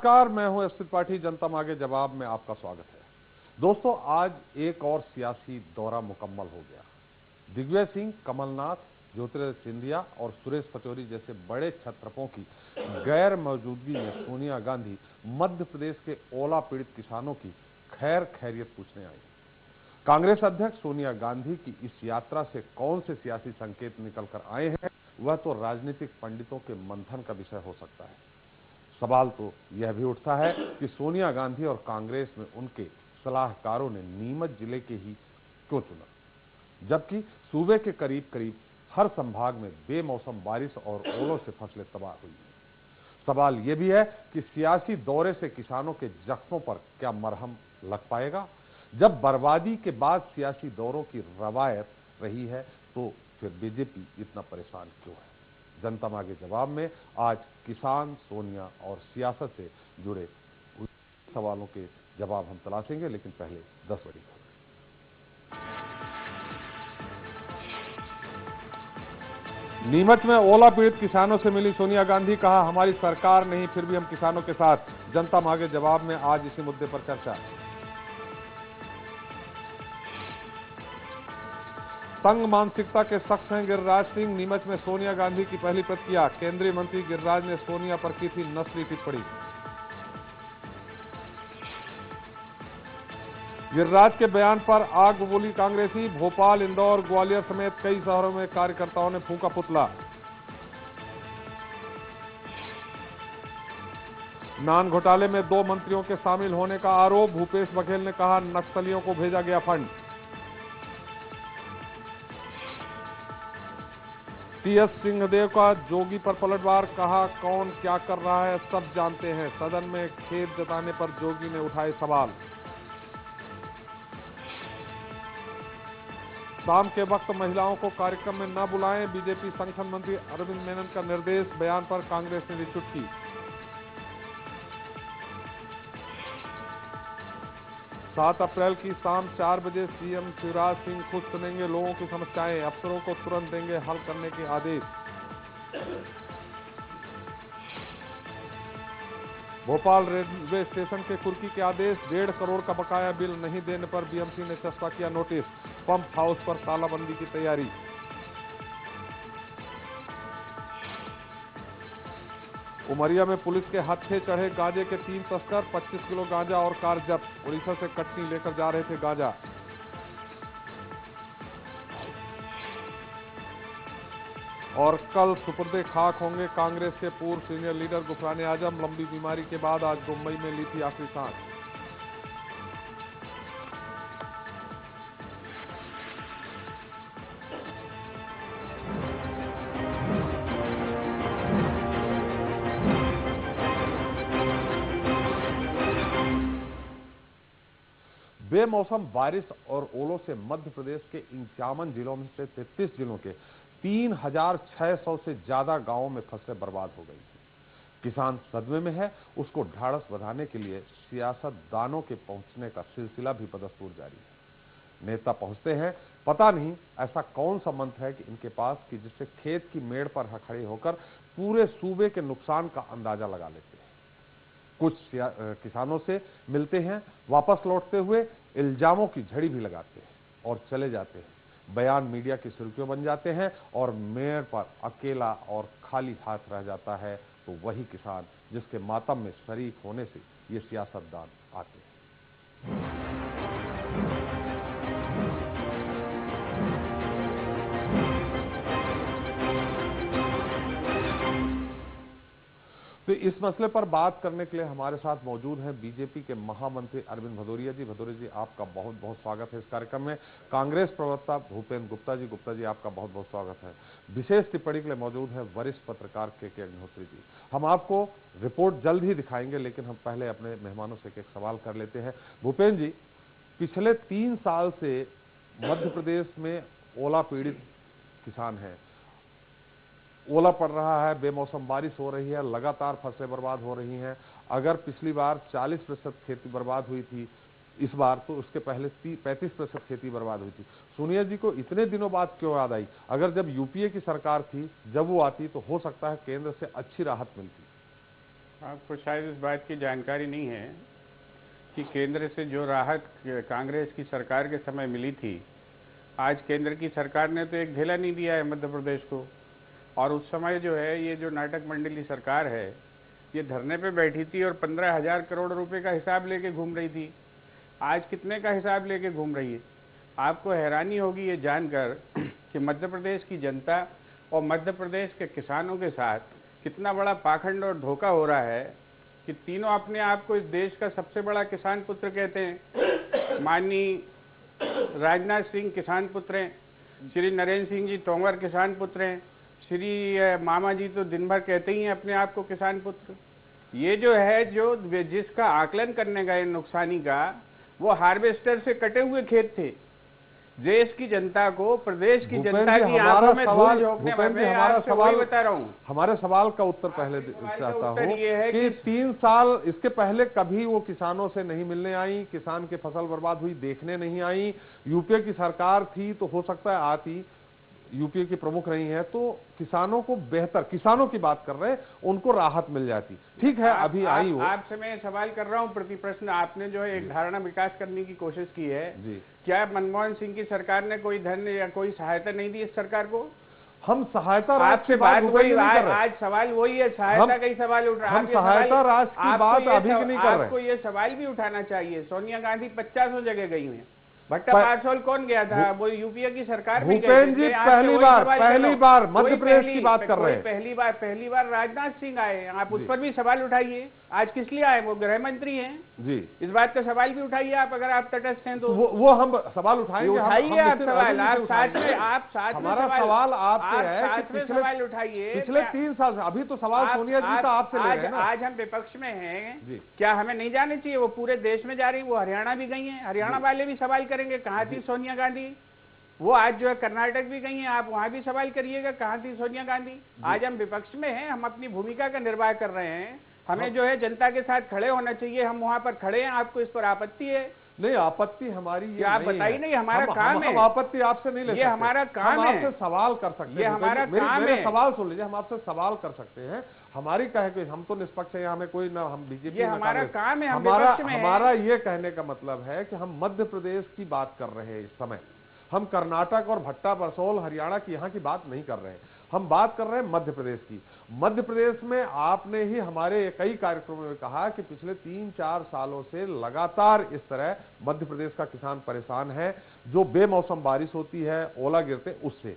नमस्कार, मैं हूं एस त्रिपाठी। जनता मांगे जवाब में आपका स्वागत है। दोस्तों, आज एक और सियासी दौरा मुकम्मल हो गया। दिग्विजय सिंह, कमलनाथ, ज्योतिरादित्य सिंधिया और सुरेश पचौरी जैसे बड़े छत्रपों की गैर मौजूदगी में सोनिया गांधी मध्य प्रदेश के ओला पीड़ित किसानों की खैर खैरियत पूछने आई। कांग्रेस अध्यक्ष सोनिया गांधी की इस यात्रा से कौन से सियासी संकेत निकल कर आए हैं, वह तो राजनीतिक पंडितों के मंथन का विषय हो सकता है। सवाल तो यह भी उठता है कि सोनिया गांधी और कांग्रेस में उनके सलाहकारों ने नीमच जिले के ही क्यों चुना, जबकि सूबे के करीब करीब हर संभाग में बेमौसम बारिश और ओलों से फसलें तबाह हुई हैं। सवाल यह भी है कि सियासी दौरे से किसानों के जख्मों पर क्या मरहम लग पाएगा। जब बर्बादी के बाद सियासी दौरों की रवायत रही है, तो फिर बीजेपी इतना परेशान क्यों है। जनता मांगे जवाब में आज किसान, सोनिया और सियासत से जुड़े सवालों के जवाब हम तलाशेंगे, लेकिन पहले 10 बड़ी खबर। नीमच में ओला पीड़ित किसानों से मिली सोनिया गांधी, कहा हमारी सरकार नहीं फिर भी हम किसानों के साथ। जनता मांगे जवाब में आज इसी मुद्दे पर चर्चा। तंग मानसिकता के शख्स हैं गिरिराज सिंह, नीमच में सोनिया गांधी की पहली प्रतिक्रिया। केंद्रीय मंत्री गिरिराज ने सोनिया पर की थी नस्ली टिप्पणी। गिरिराज के बयान पर आग बोली कांग्रेसी, भोपाल, इंदौर, ग्वालियर समेत कई शहरों में कार्यकर्ताओं ने फूंका पुतला। नान घोटाले में 2 मंत्रियों के शामिल होने का आरोप, भूपेश बघेल ने कहा नक्सलियों को भेजा गया फंड। टीएस सिंहदेव का जोगी पर पलटवार, कहा कौन क्या कर रहा है सब जानते हैं। सदन में खेद जताने पर जोगी ने उठाए सवाल। शाम के वक्त महिलाओं को कार्यक्रम में न बुलाएं, बीजेपी संगठन मंत्री अरविंद मेनन का निर्देश। बयान पर कांग्रेस ने दी चुटकी। 7 अप्रैल की शाम 4 बजे सीएम शिवराज सिंह खुद सुनेंगे लोगों की समस्याएं, अफसरों को तुरंत देंगे हल करने के आदेश। भोपाल रेलवे स्टेशन के कुर्की के आदेश, 1.5 करोड़ का बकाया बिल नहीं देने पर बीएमसी ने चस्पा किया नोटिस। पंप हाउस पर तालाबंदी की तैयारी। उमरिया में पुलिस के हत्थे चढ़े गांजे के 3 तस्कर, 25 किलो गांजा और कार जब्त। उड़ीसा से कटनी लेकर जा रहे थे गांजा। और कल सुपुर्दे खाक होंगे कांग्रेस के पूर्व सीनियर लीडर गुफरान आजम, लंबी बीमारी के बाद आज मुंबई में ली थी आखिरी सांस। बेमौसम बारिश और ओलों से मध्य प्रदेश के 51 जिलों में से 33 जिलों के 3600 से ज्यादा गांवों में फसलें बर्बाद हो गई हैं। किसान सदमे में है, उसको ढाढ़स बंधाने के लिए सियासतदानों के पहुंचने का सिलसिला भी बदस्तूर जारी है। नेता पहुंचते हैं, पता नहीं ऐसा कौन सा मंत्र है कि इनके पास कि जिससे खेत की मेड़ पर खड़े होकर पूरे सूबे के नुकसान का अंदाजा लगा लेते हैं। कुछ किसानों से मिलते हैं, वापस लौटते हुए इल्जामों की झड़ी भी लगाते हैं और चले जाते हैं। बयान मीडिया की सुर्खियों बन जाते हैं और मेड़ पर अकेला और खाली हाथ रह जाता है तो वही किसान जिसके मातम में शरीक होने से ये सियासतदान आते हैं। तो इस मसले पर बात करने के लिए हमारे साथ मौजूद हैं बीजेपी के महामंत्री अरविंद भदौरिया जी। भदौरिया जी, आपका बहुत बहुत स्वागत है इस कार्यक्रम में। कांग्रेस प्रवक्ता भूपेंद्र गुप्ता जी आपका बहुत बहुत स्वागत है। विशेष टिप्पणी के लिए मौजूद है वरिष्ठ पत्रकार के अग्निहोत्री जी। हम आपको रिपोर्ट जल्द ही दिखाएंगे, लेकिन हम पहले अपने मेहमानों से एक सवाल कर लेते हैं। भूपेंद्र जी, पिछले 3 साल से मध्य प्रदेश में ओला पीड़ित किसान हैं, ओला पड़ रहा है, बेमौसम बारिश हो रही है, लगातार फसलें बर्बाद हो रही हैं। अगर पिछली बार 40% खेती बर्बाद हुई थी, इस बार तो उसके पहले 35% खेती बर्बाद हुई थी। सोनिया जी को इतने दिनों बाद क्यों याद आई? अगर जब यूपीए की सरकार थी, जब वो आती तो हो सकता है केंद्र से अच्छी राहत मिलती। आपको शायद इस बात की जानकारी नहीं है कि केंद्र से जो राहत कांग्रेस की सरकार के समय मिली थी, आज केंद्र की सरकार ने तो एक ढेला नहीं दिया है मध्य प्रदेश को। और उस समय जो है ये जो नाटक मंडली सरकार है, ये धरने पे बैठी थी और 15,000 करोड़ रुपए का हिसाब लेके घूम रही थी। आज कितने का हिसाब लेके घूम रही है? आपको हैरानी होगी ये जानकर कि मध्य प्रदेश की जनता और मध्य प्रदेश के किसानों के साथ कितना बड़ा पाखंड और धोखा हो रहा है कि तीनों अपने आप को इस देश का सबसे बड़ा किसान पुत्र कहते हैं। माननीय राजनाथ सिंह किसान पुत्र हैं, श्री नरेंद्र सिंह जी तोमर किसान पुत्र हैं, श्री मामा जी तो दिन भर कहते ही हैं अपने आप को किसान पुत्र। ये जो है जो जिसका आकलन करने गए नुकसानी का, वो हार्वेस्टर से कटे हुए खेत थे। देश की जनता को, प्रदेश की जनता की आंखों में धूल झोंकने वाले, हमारा सवाल बता रहा हूँ। हमारे सवाल का उत्तर पहले चाहता हूँ कि 3 साल इसके पहले कभी वो किसानों से नहीं मिलने आई, किसान के फसल बर्बाद हुई देखने नहीं आई। यूपीए की सरकार थी तो हो सकता है आती, यूपीए की प्रमुख रही है तो किसानों को बेहतर, किसानों की बात कर रहे हैं, उनको राहत मिल जाती। ठीक है, अभी आई हो। आपसे मैं सवाल कर रहा हूं, प्रति प्रश्न आपने जो है एक धारणा विकास करने की कोशिश की है जी। क्या मनमोहन सिंह की सरकार ने कोई धन या कोई सहायता नहीं दी इस सरकार को? हम सहायता आपसे बात वही, आज सवाल वही है, सहायता का ही सवाल उठ रहा है। हम सहायता राष्ट्र की बात अभी नहीं कर रहे। आपको ये सवाल भी उठाना चाहिए। सोनिया गांधी 50 जगह गई हैं। भट्टा पारसोल कौन गया था? वो यूपीए की सरकार में भूपेंद्र जी पहली बार मध्य प्रदेश की बात कर रहे हैं। पहली बार राजनाथ सिंह आए, आप उस पर भी सवाल उठाइए। आज किस लिए आए? वो गृह मंत्री हैं जी। इस बात का सवाल भी उठाइए आप, अगर आप तटस्थ हैं तो। वो हम सवाल उठाएंगे। उठाइए आप सवाल, आप साथ में हमारा सवाल आपसे है कि सवाल उठाइए। पिछले 3 साल से, अभी तो सवाल सोनिया जी का आपसे ले रहे हैं ना। आज हम विपक्ष में हैं, क्या हमें नहीं जाने चाहिए? वो पूरे देश में जा रही, वो हरियाणा भी गई है, हरियाणा वाले भी सवाल करेंगे कहाँ थी सोनिया गांधी। वो आज जो है कर्नाटक भी गई हैं, आप वहां भी सवाल करिएगा कहाँ थी सोनिया गांधी। आज हम विपक्ष में हैं, हम अपनी भूमिका का निर्वाह कर रहे हैं। हमें जो है जनता के साथ खड़े होना चाहिए, हम वहां पर खड़े हैं। आपको इस पर आपत्ति है? नहीं, आपत्ति हमारी ये आप बताइए। नहीं, हमारा काम है। हम आपत्ति आपसे नहीं ले सकते, ये हमारा काम है। आपसे सवाल कर सकते हैं, ये हमारा काम है। सवाल सुन लीजिए, हम आपसे सवाल कर सकते हैं। हमारी कहे कि हम तो निष्पक्ष है, हमें कोई ना, हम बीजेपी, ये हमारा काम है। हमारा ये कहने का मतलब है कि हम मध्य प्रदेश की बात कर रहे हैं इस समय। हम कर्नाटक और भट्टा बरसोल हरियाणा की यहाँ की बात नहीं कर रहे हैं, हम बात कर रहे हैं मध्य प्रदेश की। मध्य प्रदेश में आपने ही हमारे कई कार्यक्रमों में कहा कि पिछले 3-4 सालों से लगातार इस तरह मध्य प्रदेश का किसान परेशान है। जो बेमौसम बारिश होती है, ओला गिरते, उससे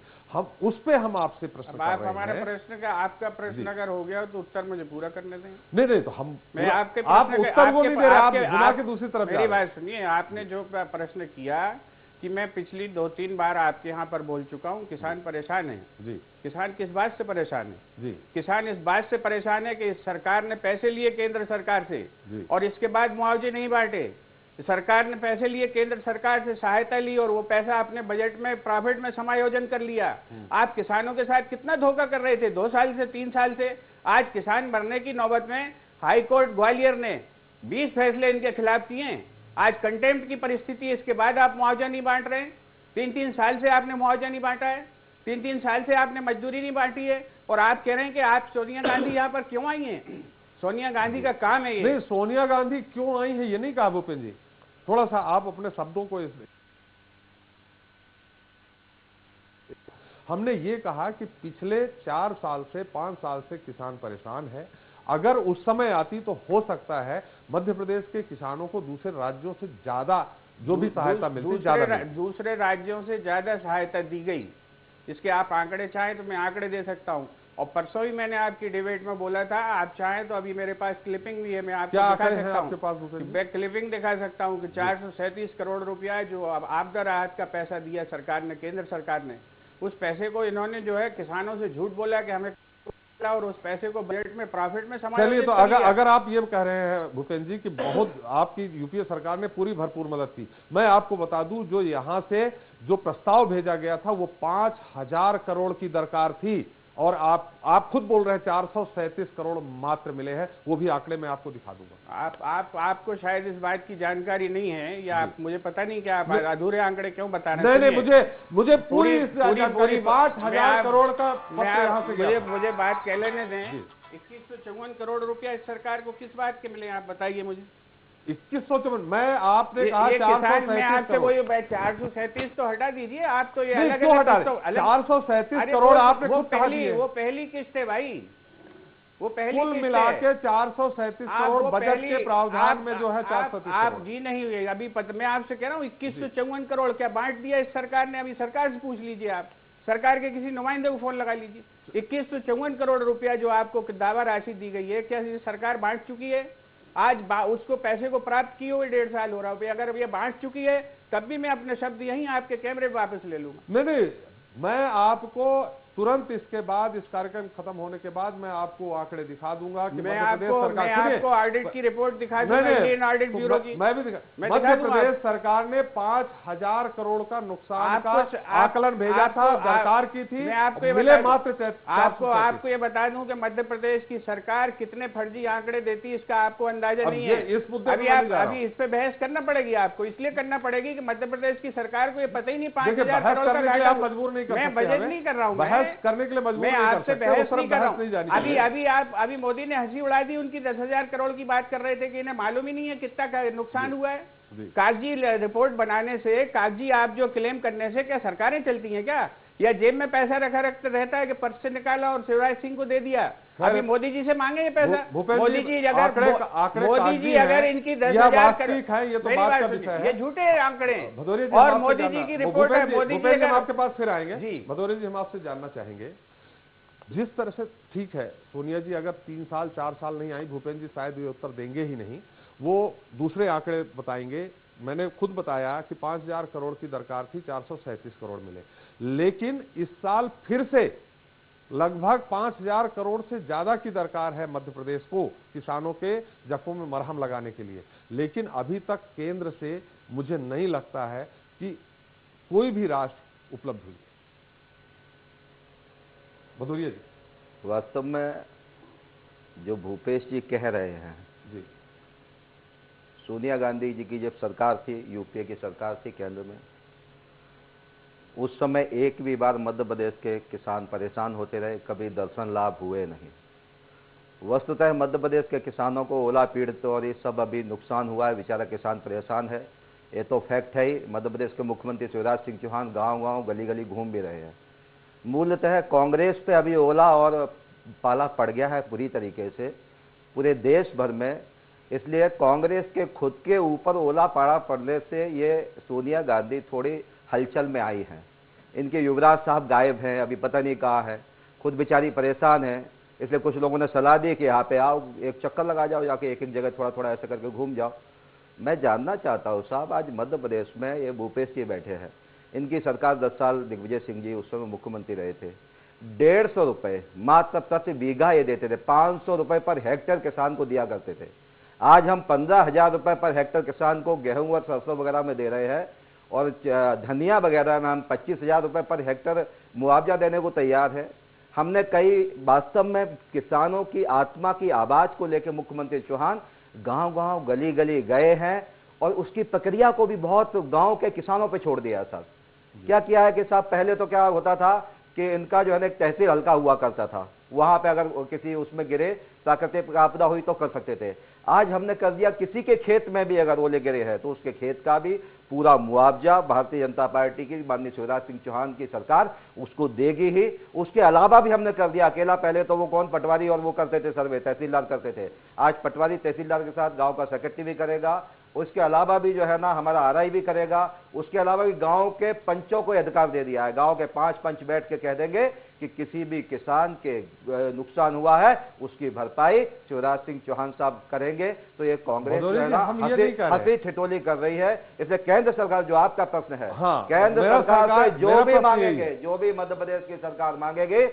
उस पे हम आपसे प्रश्न कर रहे हैं। हमारे प्रश्न का, आपका प्रश्न अगर हो गया तो उत्तर मुझे पूरा करने दें। नहीं तो हम, मैं आपके आप उत्तर को नहीं दे रहे, आप घुमा के दूसरी तरफ। मेरी बात सुनिए, आपने जो प्रश्न किया कि मैं पिछली 2-3 बार आपके यहाँ पर बोल चुका हूँ, किसान परेशान है जी। किसान किस बात से परेशान है जी? किसान इस बात से परेशान है कि इस सरकार ने पैसे लिए केंद्र सरकार से और इसके बाद मुआवजे नहीं बांटे। सरकार ने पैसे लिए केंद्र सरकार से, सहायता ली और वो पैसा अपने बजट में प्रॉफिट में समायोजन कर लिया। आप किसानों के साथ कितना धोखा कर रहे थे 2 साल से, 3 साल से। आज किसान मरने की नौबत में हाई कोर्ट ग्वालियर ने 20 फैसले इनके खिलाफ किए। आज कंटेम्प्ट की परिस्थिति, इसके बाद आप मुआवजा नहीं बांट रहे। 3-3 साल से आपने मुआवजा नहीं बांटा है, 3-3 साल से आपने मजदूरी नहीं बांटी है, और आप कह रहे हैं कि आप सोनिया गांधी यहाँ पर क्यों आई हैं? सोनिया गांधी का काम है ये। नहीं, सोनिया गांधी क्यों आई है ये नहीं कहा भूपेंद्र जी, थोड़ा सा आप अपने शब्दों को हमने ये कहा कि पिछले 4 साल से 5 साल से किसान परेशान है। अगर उस समय आती तो हो सकता है मध्य प्रदेश के किसानों को दूसरे राज्यों से ज्यादा जो भी सहायता मिलती, दूसरे राज्यों से ज्यादा सहायता दी गई। इसके आप आंकड़े चाहें तो मैं आंकड़े दे सकता हूं। और परसों ही मैंने आपकी डिबेट में बोला था, आप चाहें तो अभी मेरे पास क्लिपिंग भी है, मैं आपको दिखा सकता हूं। मैं क्लिपिंग दिखा सकता हूं कि 437 करोड़ रुपया जो आपदा राहत का पैसा दिया सरकार ने, केंद्र सरकार ने, उस पैसे को इन्होंने जो है किसानों से झूठ बोला कि हमें, और उस पैसे को बजट में प्रॉफिट में समायोजित। चलिए, तो अगर आप ये कह रहे हैं भूपेंद्र जी कि बहुत आपकी यूपीए सरकार ने पूरी भरपूर मदद की, मैं आपको बता दूं जो यहां से जो प्रस्ताव भेजा गया था वो 5,000 करोड़ की दरकार थी, और आप खुद बोल रहे हैं 437 करोड़ मात्र मिले हैं। वो भी आंकड़े मैं आपको दिखा दूंगा। आपको शायद इस बात की जानकारी नहीं है, या आप, मुझे पता नहीं कि आप अधूरे आंकड़े क्यों बता रहे हैं। नहीं, मुझे पूरी 5,000 करोड़ का मुझे बात कह लेने दें। 2154 करोड़ रुपया इस सरकार को किस बात के मिले, आप बताइए मुझे। 2154, मैं आपने कहा ये किसान, मैं 437 आपसे करोड़। वही 437 तो हटा दीजिए, आप तो ये नहीं, अलग क्यों हटा अलग रहे? तो अलग 437 करोड़ आपने खुद कहा दिए। वो पहली किस्त है भाई, वो पहली कुल किस्त मिला है। के 437 करोड़ बजट के प्रावधान में जो है 437 आप करोड़। जी नहीं हुए अभी मैं आपसे कह रहा हूँ 2154 करोड़ क्या बांट दिया इस सरकार ने? अभी सरकार से पूछ लीजिए, आप सरकार के किसी नुमाइंदे को फोन लगा लीजिए। 2154 करोड़ रुपया जो आपको दावा राशि दी गई है, क्या ये सरकार बांट चुकी है? आज उसको पैसे को प्राप्त किए हुए 1.5 साल हो रहा है। अगर ये बांट चुकी है तब भी मैं अपने शब्द यहीं आपके कैमरे पे वापस ले लूंगा। नहीं, मैं आपको तुरंत इसके बाद, इस कार्यक्रम खत्म होने के बाद मैं आपको आंकड़े दिखा दूंगा कि मैं आपको ऑडिट की रिपोर्ट दिखा दूंगा, इंडियन ऑडिट ब्यूरो की। मैं भी मध्य प्रदेश सरकार ने 5000 करोड़ का नुकसान का आकलन भेजा था, सरकार की थी। मैं आपको मिले मात्र आपको ये बता दूं कि मध्य प्रदेश की सरकार कितने फर्जी आंकड़े देती है इसका आपको अंदाजा नहीं है। इस मुद्दे अभी इस पे बहस करना पड़ेगी आपको, इसलिए करना पड़ेगी कि मध्य प्रदेश की सरकार को ये पता ही नहीं 5000 करोड़ का घाटा। मजबूर नहीं कर मैं बजट नहीं कर रहा हूँ, बहस करने के लिए मजबूर मैं आपसे बहस नहीं कर रहा हूँ। अभी मोदी ने हंसी उड़ा दी, उनकी 10,000 करोड़ की बात कर रहे थे कि इन्हें मालूम ही नहीं है कितना नुकसान हुआ है। कागजी रिपोर्ट बनाने से, कागजी आप जो क्लेम करने से क्या सरकारें चलती हैं क्या? या जेब में पैसा रखा रहता है कि पर्स से निकाला और शिवराज सिंह को दे दिया? अभी मोदी जी से मांगे ये पैसा। मोदी जी अगर इनकी 10,000 करोड़, ये तो बात का विषय है, ये झूठे आंकड़े और मोदी जी की रिपोर्ट है। मोदी जी हम आपके पास फिर आएंगे। भदौरिया जी, हम आपसे जानना चाहेंगे, जिस तरह से, ठीक है सोनिया जी अगर 3 साल 4 साल नहीं आई, भूपेंद्र जी शायद ये उत्तर देंगे ही नहीं, वो दूसरे आंकड़े बताएंगे। मैंने खुद बताया कि 5000 करोड़ की दरकार थी, 437 करोड़ मिले। लेकिन इस साल फिर से लगभग 5000 करोड़ से ज्यादा की दरकार है मध्य प्रदेश को किसानों के जख्मों में मरहम लगाने के लिए। लेकिन अभी तक केंद्र से मुझे नहीं लगता है कि कोई भी राशि उपलब्ध हुई। भदौरिया जी, वास्तव में जो भूपेश जी कह रहे हैं जी, सोनिया गांधी जी की जब सरकार थी, यूपीए की सरकार थी केंद्र में, उस समय एक भी बार मध्य प्रदेश के किसान परेशान होते रहे, कभी दर्शन लाभ हुए नहीं। वस्तुतः मध्य प्रदेश के किसानों को ओला पीड़ित और ये सब अभी नुकसान हुआ है, बेचारा किसान परेशान है, ये तो फैक्ट है ही। मध्य प्रदेश के मुख्यमंत्री शिवराज सिंह चौहान गांव-गांव गली-गली घूम भी रहे हैं। मूलतः कांग्रेस पे अभी ओला और पाला पड़ गया है पूरी तरीके से पूरे देश भर में। इसलिए कांग्रेस के खुद के ऊपर ओला पाला पड़ने से ये सोनिया गांधी थोड़ी हलचल में आई हैं। इनके युवराज साहब गायब हैं, अभी पता नहीं कहाँ है, खुद बेचारी परेशान है। इसलिए कुछ लोगों ने सलाह दी कि यहाँ पे आओ, एक चक्कर लगा जाओ, जाके एक एक जगह थोड़ा थोड़ा ऐसे करके घूम जाओ। मैं जानना चाहता हूँ साहब, आज मध्य प्रदेश में ये भूपेश जी बैठे हैं, इनकी सरकार 10 साल दिग्विजय सिंह जी उस समय मुख्यमंत्री रहे थे, 150 रुपए मात्र प्रति बीघा ये देते थे, 500 रुपए पर हेक्टेयर किसान को दिया करते थे। आज हम 15,000 रुपए पर हेक्टेयर किसान को गेहूं और सरसों वगैरह में दे रहे हैं, और धनिया वगैरह में हम 25,000 रुपए पर हेक्टेयर मुआवजा देने को तैयार है। हमने कई वास्तव में किसानों की आत्मा की आवाज को लेकर मुख्यमंत्री चौहान गांव-गांव गली-गली गए हैं और उसकी प्रक्रिया को भी बहुत गांव के किसानों पे छोड़ दिया साहब। क्या किया है कि साहब, पहले तो क्या होता था कि इनका जो है ना एक तहसील हल्का हुआ करता था, वहां पे अगर किसी उसमें गिरे, प्राकृतिक आपदा हुई तो कर सकते थे। आज हमने कर दिया किसी के खेत में भी अगर ओले गिरे हैं तो उसके खेत का भी पूरा मुआवजा भारतीय जनता पार्टी की माननीय शिवराज सिंह चौहान की सरकार उसको देगी ही। उसके अलावा भी हमने कर दिया अकेला, पहले तो वो कौन पटवारी और वो करते थे सर्वे, तहसीलदार करते थे, आज पटवारी तहसीलदार के साथ गांव का सेक्रेटरी भी करेगा। उसके अलावा भी जो है ना हमारा आरआई भी करेगा। उसके अलावा भी गांव के पंचों को अधिकार दे दिया है, गांव के 5 पंच बैठ के कह देंगे कि किसी भी किसान के नुकसान हुआ है उसकी भरपाई शिवराज सिंह चौहान साहब करेंगे। तो ये कांग्रेस जो है ना हंसी ठिठोली कर रही है। इसलिए केंद्र सरकार, जो आपका प्रश्न है, केंद्र सरकार से जो भी मांगेंगे, जो भी मध्य प्रदेश की सरकार मांगेगी,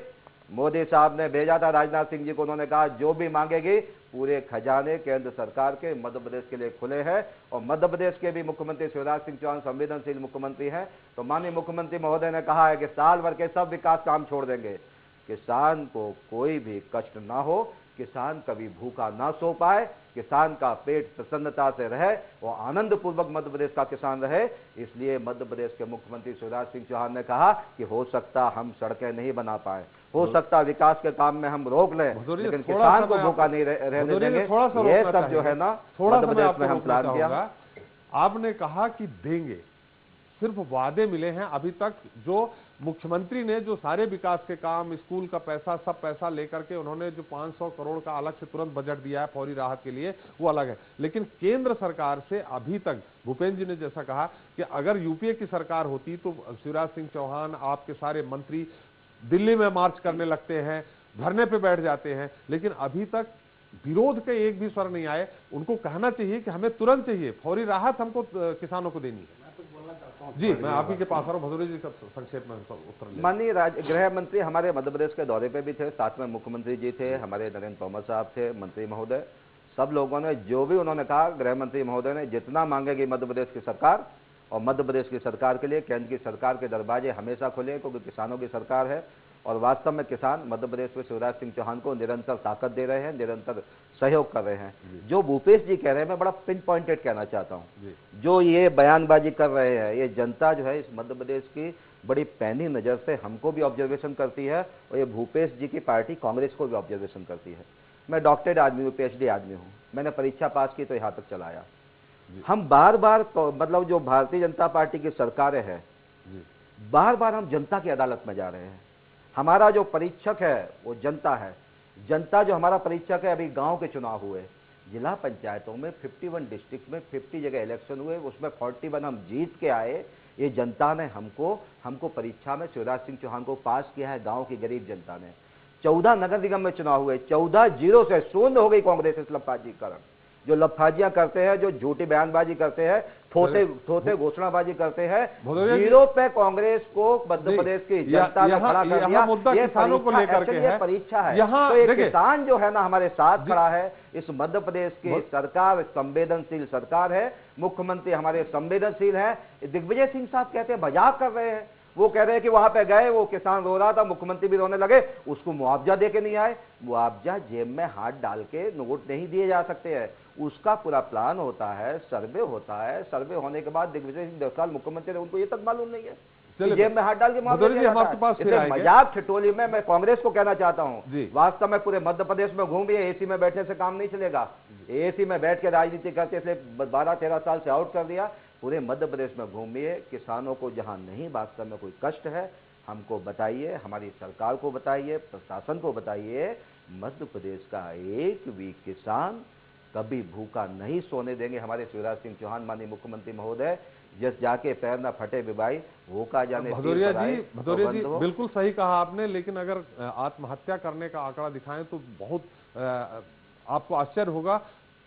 मोदी साहब ने भेजा था राजनाथ सिंह जी को, उन्होंने कहा जो भी मांगेगी पूरे खजाने केंद्र सरकार के मध्य प्रदेश के लिए खुले हैं। और मध्य प्रदेश के भी मुख्यमंत्री शिवराज सिंह चौहान संवेदनशील मुख्यमंत्री हैं, तो माननीय मुख्यमंत्री महोदय ने कहा है कि साल भर के सब विकास काम छोड़ देंगे, किसान को कोई भी कष्ट ना हो, किसान कभी भूखा ना सो पाए, किसान का पेट प्रसन्नता से रहे, वो आनंद पूर्वक मध्य प्रदेश का किसान रहे। इसलिए मध्य प्रदेश के मुख्यमंत्री शिवराज सिंह चौहान ने कहा कि हो सकता हम सड़कें नहीं बना पाए, हो सकता विकास के काम में हम रोक लें, लेकिन किसान को भूखा नहीं रहने देंगे। ये सब जो है ना मध्य प्रदेश में हम प्लान किया। आपने कहा कि देंगे, सिर्फ वादे मिले हैं अभी तक। जो मुख्यमंत्री ने जो सारे विकास के काम, स्कूल का पैसा, सब पैसा लेकर के उन्होंने जो 500 करोड़ का अलग से तुरंत बजट दिया है फौरी राहत के लिए, वो अलग है। लेकिन केंद्र सरकार से अभी तक, भूपेंद्र जी ने जैसा कहा कि अगर यूपीए की सरकार होती तो शिवराज सिंह चौहान, आपके सारे मंत्री दिल्ली में मार्च करने लगते हैं, धरने पे बैठ जाते हैं, लेकिन अभी तक विरोध के एक भी स्वर नहीं आए। उनको कहना चाहिए कि हमें तुरंत चाहिए, फौरी राहत हमको किसानों को देनी है। जी, मैं आप ही के पास आ रहा हूं, भदौरिया जी का संक्षेप में उत्तर। माननीय गृह मंत्री हमारे मध्य प्रदेश के दौरे पे भी थे, साथ में मुख्यमंत्री जी थे, हमारे नरेंद्र तोमर साहब थे, मंत्री महोदय, सब लोगों ने जो भी उन्होंने कहा, गृह मंत्री महोदय ने जितना मांगेगी मध्य प्रदेश की सरकार, और मध्य प्रदेश की सरकार के लिए केंद्र की सरकार के दरवाजे हमेशा खुले, क्योंकि किसानों की सरकार है। और वास्तव में किसान मध्य प्रदेश में शिवराज सिंह चौहान को निरंतर ताकत दे रहे हैं, निरंतर सहयोग कर रहे हैं। जो भूपेश जी कह रहे हैं, मैं बड़ा पिन पॉइंटेड कहना चाहता हूं, जो ये बयानबाजी कर रहे हैं, ये जनता जो है इस मध्य प्रदेश की बड़ी पैनी नजर से हमको भी ऑब्जर्वेशन करती है, और ये भूपेश जी की पार्टी कांग्रेस को भी ऑब्जर्वेशन करती है। मैं डॉक्टरेट आदमी हूँ, PhD आदमी हूँ, मैंने परीक्षा पास की तो यहाँ तक चलाया। हम बार बार मतलब जो भारतीय जनता पार्टी की सरकारें हैं, बार बार हम जनता की अदालत में जा रहे हैं। हमारा जो परीक्षक है वो जनता है। जनता जो हमारा परीक्षक है, अभी गांव के चुनाव हुए, जिला पंचायतों में 51 डिस्ट्रिक्ट में 50 जगह इलेक्शन हुए, उसमें 41 हम जीत के आए। ये जनता ने हमको परीक्षा में शिवराज सिंह चौहान को पास किया है, गांव की गरीब जनता ने। 14 नगर निगम में चुनाव हुए, 14-0 से शून्य हो गई कांग्रेस इस लफाजी कारण। जो लफाजियां करते हैं, जो झूठी बयानबाजी करते हैं, थोते घोषणाबाजी करते हैं, 0 पे कांग्रेस को मध्य प्रदेश की जनता ने खड़ा कर दिया। ये किसानों को लेकर के है, परीक्षा है। तो ये किसान जो है ना हमारे साथ खड़ा है। इस मध्य प्रदेश की सरकार संवेदनशील सरकार है, मुख्यमंत्री हमारे संवेदनशील है। दिग्विजय सिंह साहब कहते हैं मजाक कर रहे हैं, वो कह रहे हैं कि वहां पे गए, वो किसान रो रहा था, मुख्यमंत्री भी रोने लगे, उसको मुआवजा दे के नहीं आए। मुआवजा जेब में हाथ डाल के नोट नहीं दिए जा सकते हैं, उसका पूरा प्लान होता है, सर्वे होता है। सर्वे होने के बाद दिग्विजय सिंह 10 साल मुख्यमंत्री रहे, उनको ये तक मालूम नहीं है जेब में हाथ डाल के मुआवजा। मजाक ठिठोली में मैं कांग्रेस को कहना चाहता हूँ, वास्तव में पूरे मध्य प्रदेश में घूमिए, एसी में बैठने से काम नहीं चलेगा। एसी में बैठ के राजनीति करते थे, 12-13 साल से आउट कर दिया। पूरे मध्य प्रदेश में घूमिए, किसानों को जहां नहीं वास्तव में कोई कष्ट है हमको बताइए, हमारी सरकार को बताइए, प्रशासन को बताइए। मध्य प्रदेश का एक भी किसान कभी भूखा नहीं सोने देंगे। हमारे शिवराज सिंह चौहान माननीय मुख्यमंत्री महोदय, जिस जाके पैर ना फटे बिबाई, भूखा जाने। भदौरिया जी बिल्कुल सही कहा आपने, लेकिन अगर आत्महत्या करने का आंकड़ा दिखाएं तो बहुत आपको आश्चर्य होगा।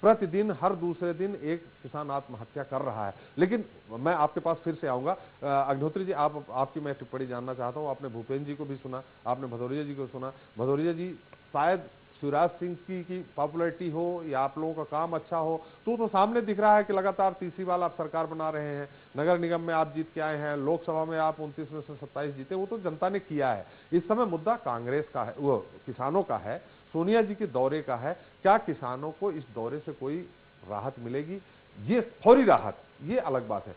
प्रतिदिन हर दूसरे दिन एक किसान आत्महत्या कर रहा है। लेकिन मैं आपके पास फिर से आऊंगा। अग्निहोत्री जी, आपकी मैं टिप्पणी जानना चाहता हूं। आपने भूपेंद्र जी को भी सुना, आपने भदौरिया जी को सुना। भदौरिया जी, शायद शिवराज सिंह की पॉपुलैरिटी हो या आप लोगों का काम अच्छा हो, तो सामने दिख रहा है कि लगातार तीसरी बार आप सरकार बना रहे हैं। नगर निगम में आप जीत के आए हैं, लोकसभा में आप 29 में से 27 जीते, वो तो जनता ने किया है। इस समय मुद्दा कांग्रेस का है, वो किसानों का है, सोनिया जी के दौरे का है। क्या किसानों को इस दौरे से कोई राहत मिलेगी? ये फौरी राहत, ये अलग बात है।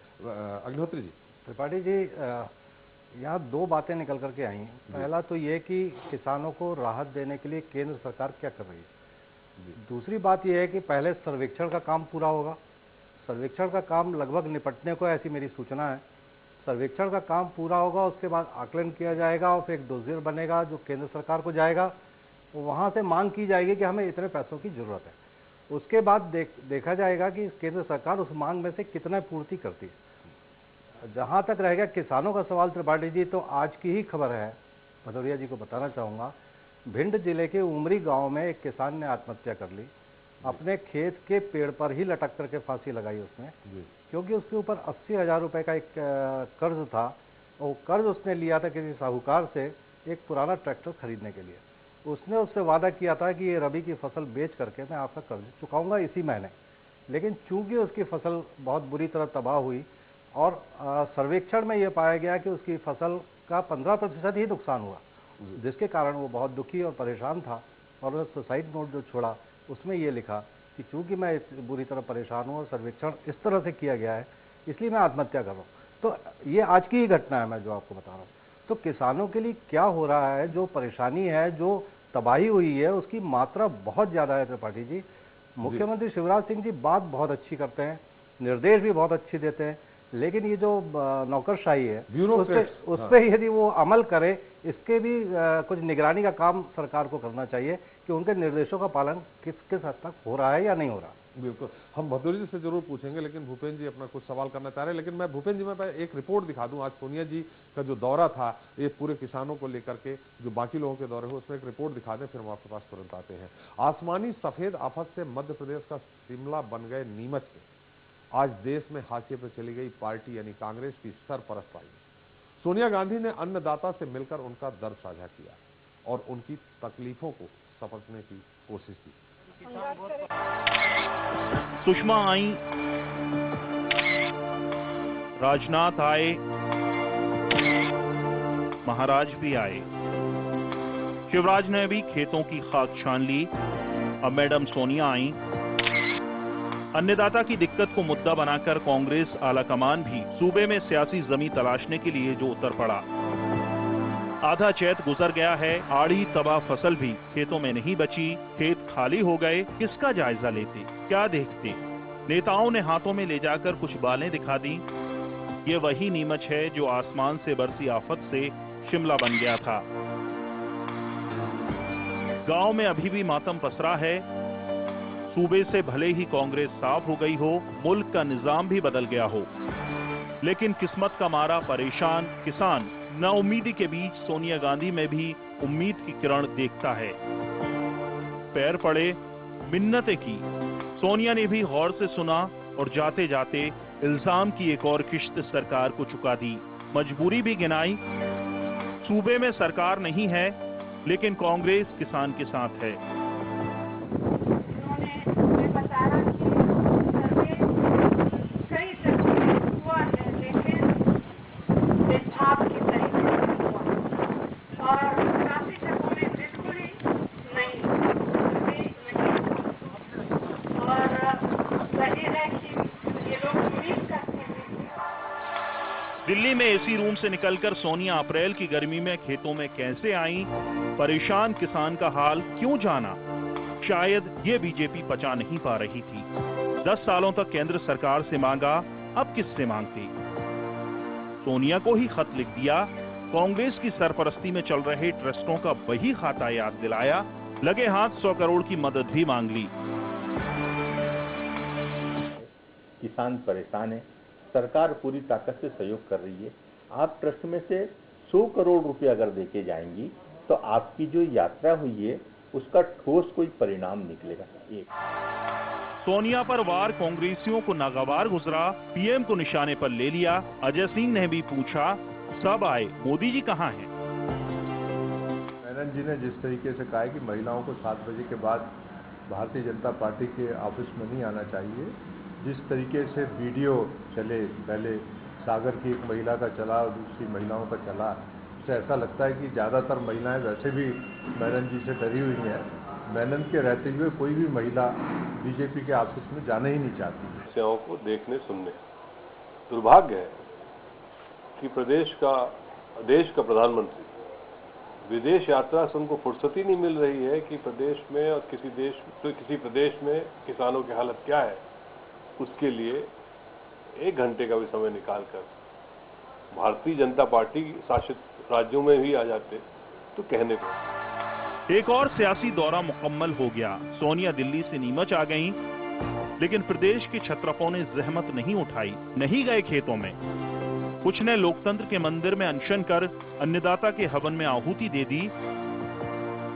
अग्निहोत्री जी। त्रिपाठी जी, यहाँ 2 बातें निकल करके आई। पहला तो ये कि किसानों को राहत देने के लिए केंद्र सरकार क्या कर रही है। दूसरी बात यह है कि पहले सर्वेक्षण का काम पूरा होगा। सर्वेक्षण का काम लगभग निपटने को, ऐसी मेरी सूचना है। सर्वेक्षण का काम पूरा होगा, उसके बाद आकलन किया जाएगा और फिर एक डोजियर बनेगा जो केंद्र सरकार को जाएगा। वहाँ से मांग की जाएगी कि हमें इतने पैसों की जरूरत है। उसके बाद देखा जाएगा कि केंद्र सरकार उस मांग में से कितना पूर्ति करती है। जहाँ तक रहेगा किसानों का सवाल त्रिपाठी जी, तो आज की ही खबर है, भदौरिया जी को बताना चाहूँगा। भिंड जिले के उमरी गांव में एक किसान ने आत्महत्या कर ली। अपने खेत के पेड़ पर ही लटक करके फांसी लगाई उसने, क्योंकि उसके ऊपर 80,000 रुपये का एक कर्ज था। वो कर्ज उसने लिया था किसी साहूकार से एक पुराना ट्रैक्टर खरीदने के लिए। उसने उससे वादा किया था कि ये रबी की फसल बेच करके मैं आपका कर्ज चुकाऊंगा इसी महीने। लेकिन चूंकि उसकी फसल बहुत बुरी तरह तबाह हुई और सर्वेक्षण में ये पाया गया कि उसकी फसल का 15% ही नुकसान हुआ, जिसके कारण वो बहुत दुखी और परेशान था। और सुसाइड नोट जो छोड़ा उसमें ये लिखा कि चूंकि मैं बुरी तरह परेशान हूँ और सर्वेक्षण इस तरह से किया गया है इसलिए मैं आत्महत्या कर रहा हूँ। तो ये आज की ही घटना है, मैं जो आपको बता रहा हूँ। तो किसानों के लिए क्या हो रहा है, जो परेशानी है, जो तबाही हुई है, उसकी मात्रा बहुत ज़्यादा है त्रिपाठी जी। मुख्यमंत्री शिवराज सिंह जी बात बहुत अच्छी करते हैं, निर्देश भी बहुत अच्छी देते हैं, लेकिन ये जो नौकरशाही है उस पर यदि वो अमल करे, इसके भी कुछ निगरानी का काम सरकार को करना चाहिए कि उनके निर्देशों का पालन किस किस हद तक हो रहा है या नहीं हो रहा। बिल्कुल, हम भदौरी जी से जरूर पूछेंगे, लेकिन भूपेंद्र जी अपना कुछ सवाल करना चाह रहे हैं। लेकिन मैं भूपेंद्र जी में एक रिपोर्ट दिखा दूं। आज सोनिया जी का जो दौरा था, ये पूरे किसानों को लेकर के, जो बाकी लोगों के दौरे हो, उसमें एक रिपोर्ट दिखा दें, फिर हम आपके पास तुरंत आते हैं। आसमानी सफेद आफत से मध्य प्रदेश का शिमला बन गए नीमच के। आज देश में हाशिए पर चली गई पार्टी यानी कांग्रेस की सरपरस्त आई। सोनिया गांधी ने अन्नदाता से मिलकर उनका दर्द साझा किया और उनकी तकलीफों को समझने की कोशिश की। सुषमा आई, राजनाथ आए, महाराज भी आए। शिवराज ने भी खेतों की खाक छान ली। अब मैडम सोनिया आई। अन्नदाता की दिक्कत को मुद्दा बनाकर कांग्रेस आलाकमान भी सूबे में सियासी जमीन तलाशने के लिए जो उतर पड़ा। आधा चैत गुजर गया है, आड़ी तबाह फसल भी खेतों में नहीं बची, खेत खाली हो गए। किसका जायजा लेते, क्या देखते? नेताओं ने हाथों में ले जाकर कुछ बालें दिखा दी। ये वही नीमच है जो आसमान से बरसी आफत से शिमला बन गया था। गांव में अभी भी मातम पसरा है। सूबे से भले ही कांग्रेस साफ हो गई हो, मुल्क का निजाम भी बदल गया हो, लेकिन किस्मत का मारा परेशान किसान नाउम्मीदी के बीच सोनिया गांधी में भी उम्मीद की किरण देखता है। पैर पड़े, मिन्नतें की। सोनिया ने भी गौर से सुना और जाते जाते इल्जाम की एक और किश्त सरकार को चुका दी। मजबूरी भी गिनाई। सूबे में सरकार नहीं है, लेकिन कांग्रेस किसान के साथ है। दिल्ली में एसी रूम से निकलकर सोनिया अप्रैल की गर्मी में खेतों में कैसे आईं? परेशान किसान का हाल क्यों जाना? शायद ये बीजेपी पचा नहीं पा रही थी। 10 सालों तक केंद्र सरकार से मांगा, अब किससे मांगती? सोनिया को ही खत लिख दिया। कांग्रेस की सरपरस्ती में चल रहे ट्रस्टों का वही खाता याद दिलाया। लगे हाथ 100 करोड़ की मदद भी मांग ली। किसान परेशान है, सरकार पूरी ताकत से सहयोग कर रही है। आप ट्रस्ट में से 100 करोड़ रुपए अगर देके जाएंगी तो आपकी जो यात्रा हुई है उसका ठोस कोई परिणाम निकलेगा। सोनिया पर वार कांग्रेसियों को नागवार गुजरा। पीएम को निशाने पर ले लिया। अजय सिंह ने भी पूछा, सब आए, मोदी जी कहाँ हैं? मेनन जी ने जिस तरीके से कहा है कि महिलाओं को 7 बजे के बाद भारतीय जनता पार्टी के ऑफिस में नहीं आना चाहिए, जिस तरीके से वीडियो चले, पहले सागर की एक महिला का चला और दूसरी महिलाओं का चला, उससे ऐसा लगता है कि ज़्यादातर महिलाएं वैसे भी मेनन जी से डरी हुई हैं। मेनन के रहते हुए कोई भी महिला बीजेपी के ऑफिस में जाना ही नहीं चाहती। समस्याओं को देखने सुनने, दुर्भाग्य है कि देश का प्रधानमंत्री विदेश यात्रा से उनको फुर्सत ही नहीं मिल रही है कि प्रदेश में और किसी प्रदेश में किसानों की हालत क्या है, उसके लिए 1 घंटे का भी समय निकालकर भारतीय जनता पार्टी शासित राज्यों में भी आ जाते तो कहने को। एक और सियासी दौरा मुकम्मल हो गया। सोनिया दिल्ली से नीमच आ गईं, लेकिन प्रदेश के छत्रपों ने जहमत नहीं उठाई, नहीं गए खेतों में। कुछ ने लोकतंत्र के मंदिर में अनशन कर अन्नदाता के हवन में आहुति दे दी,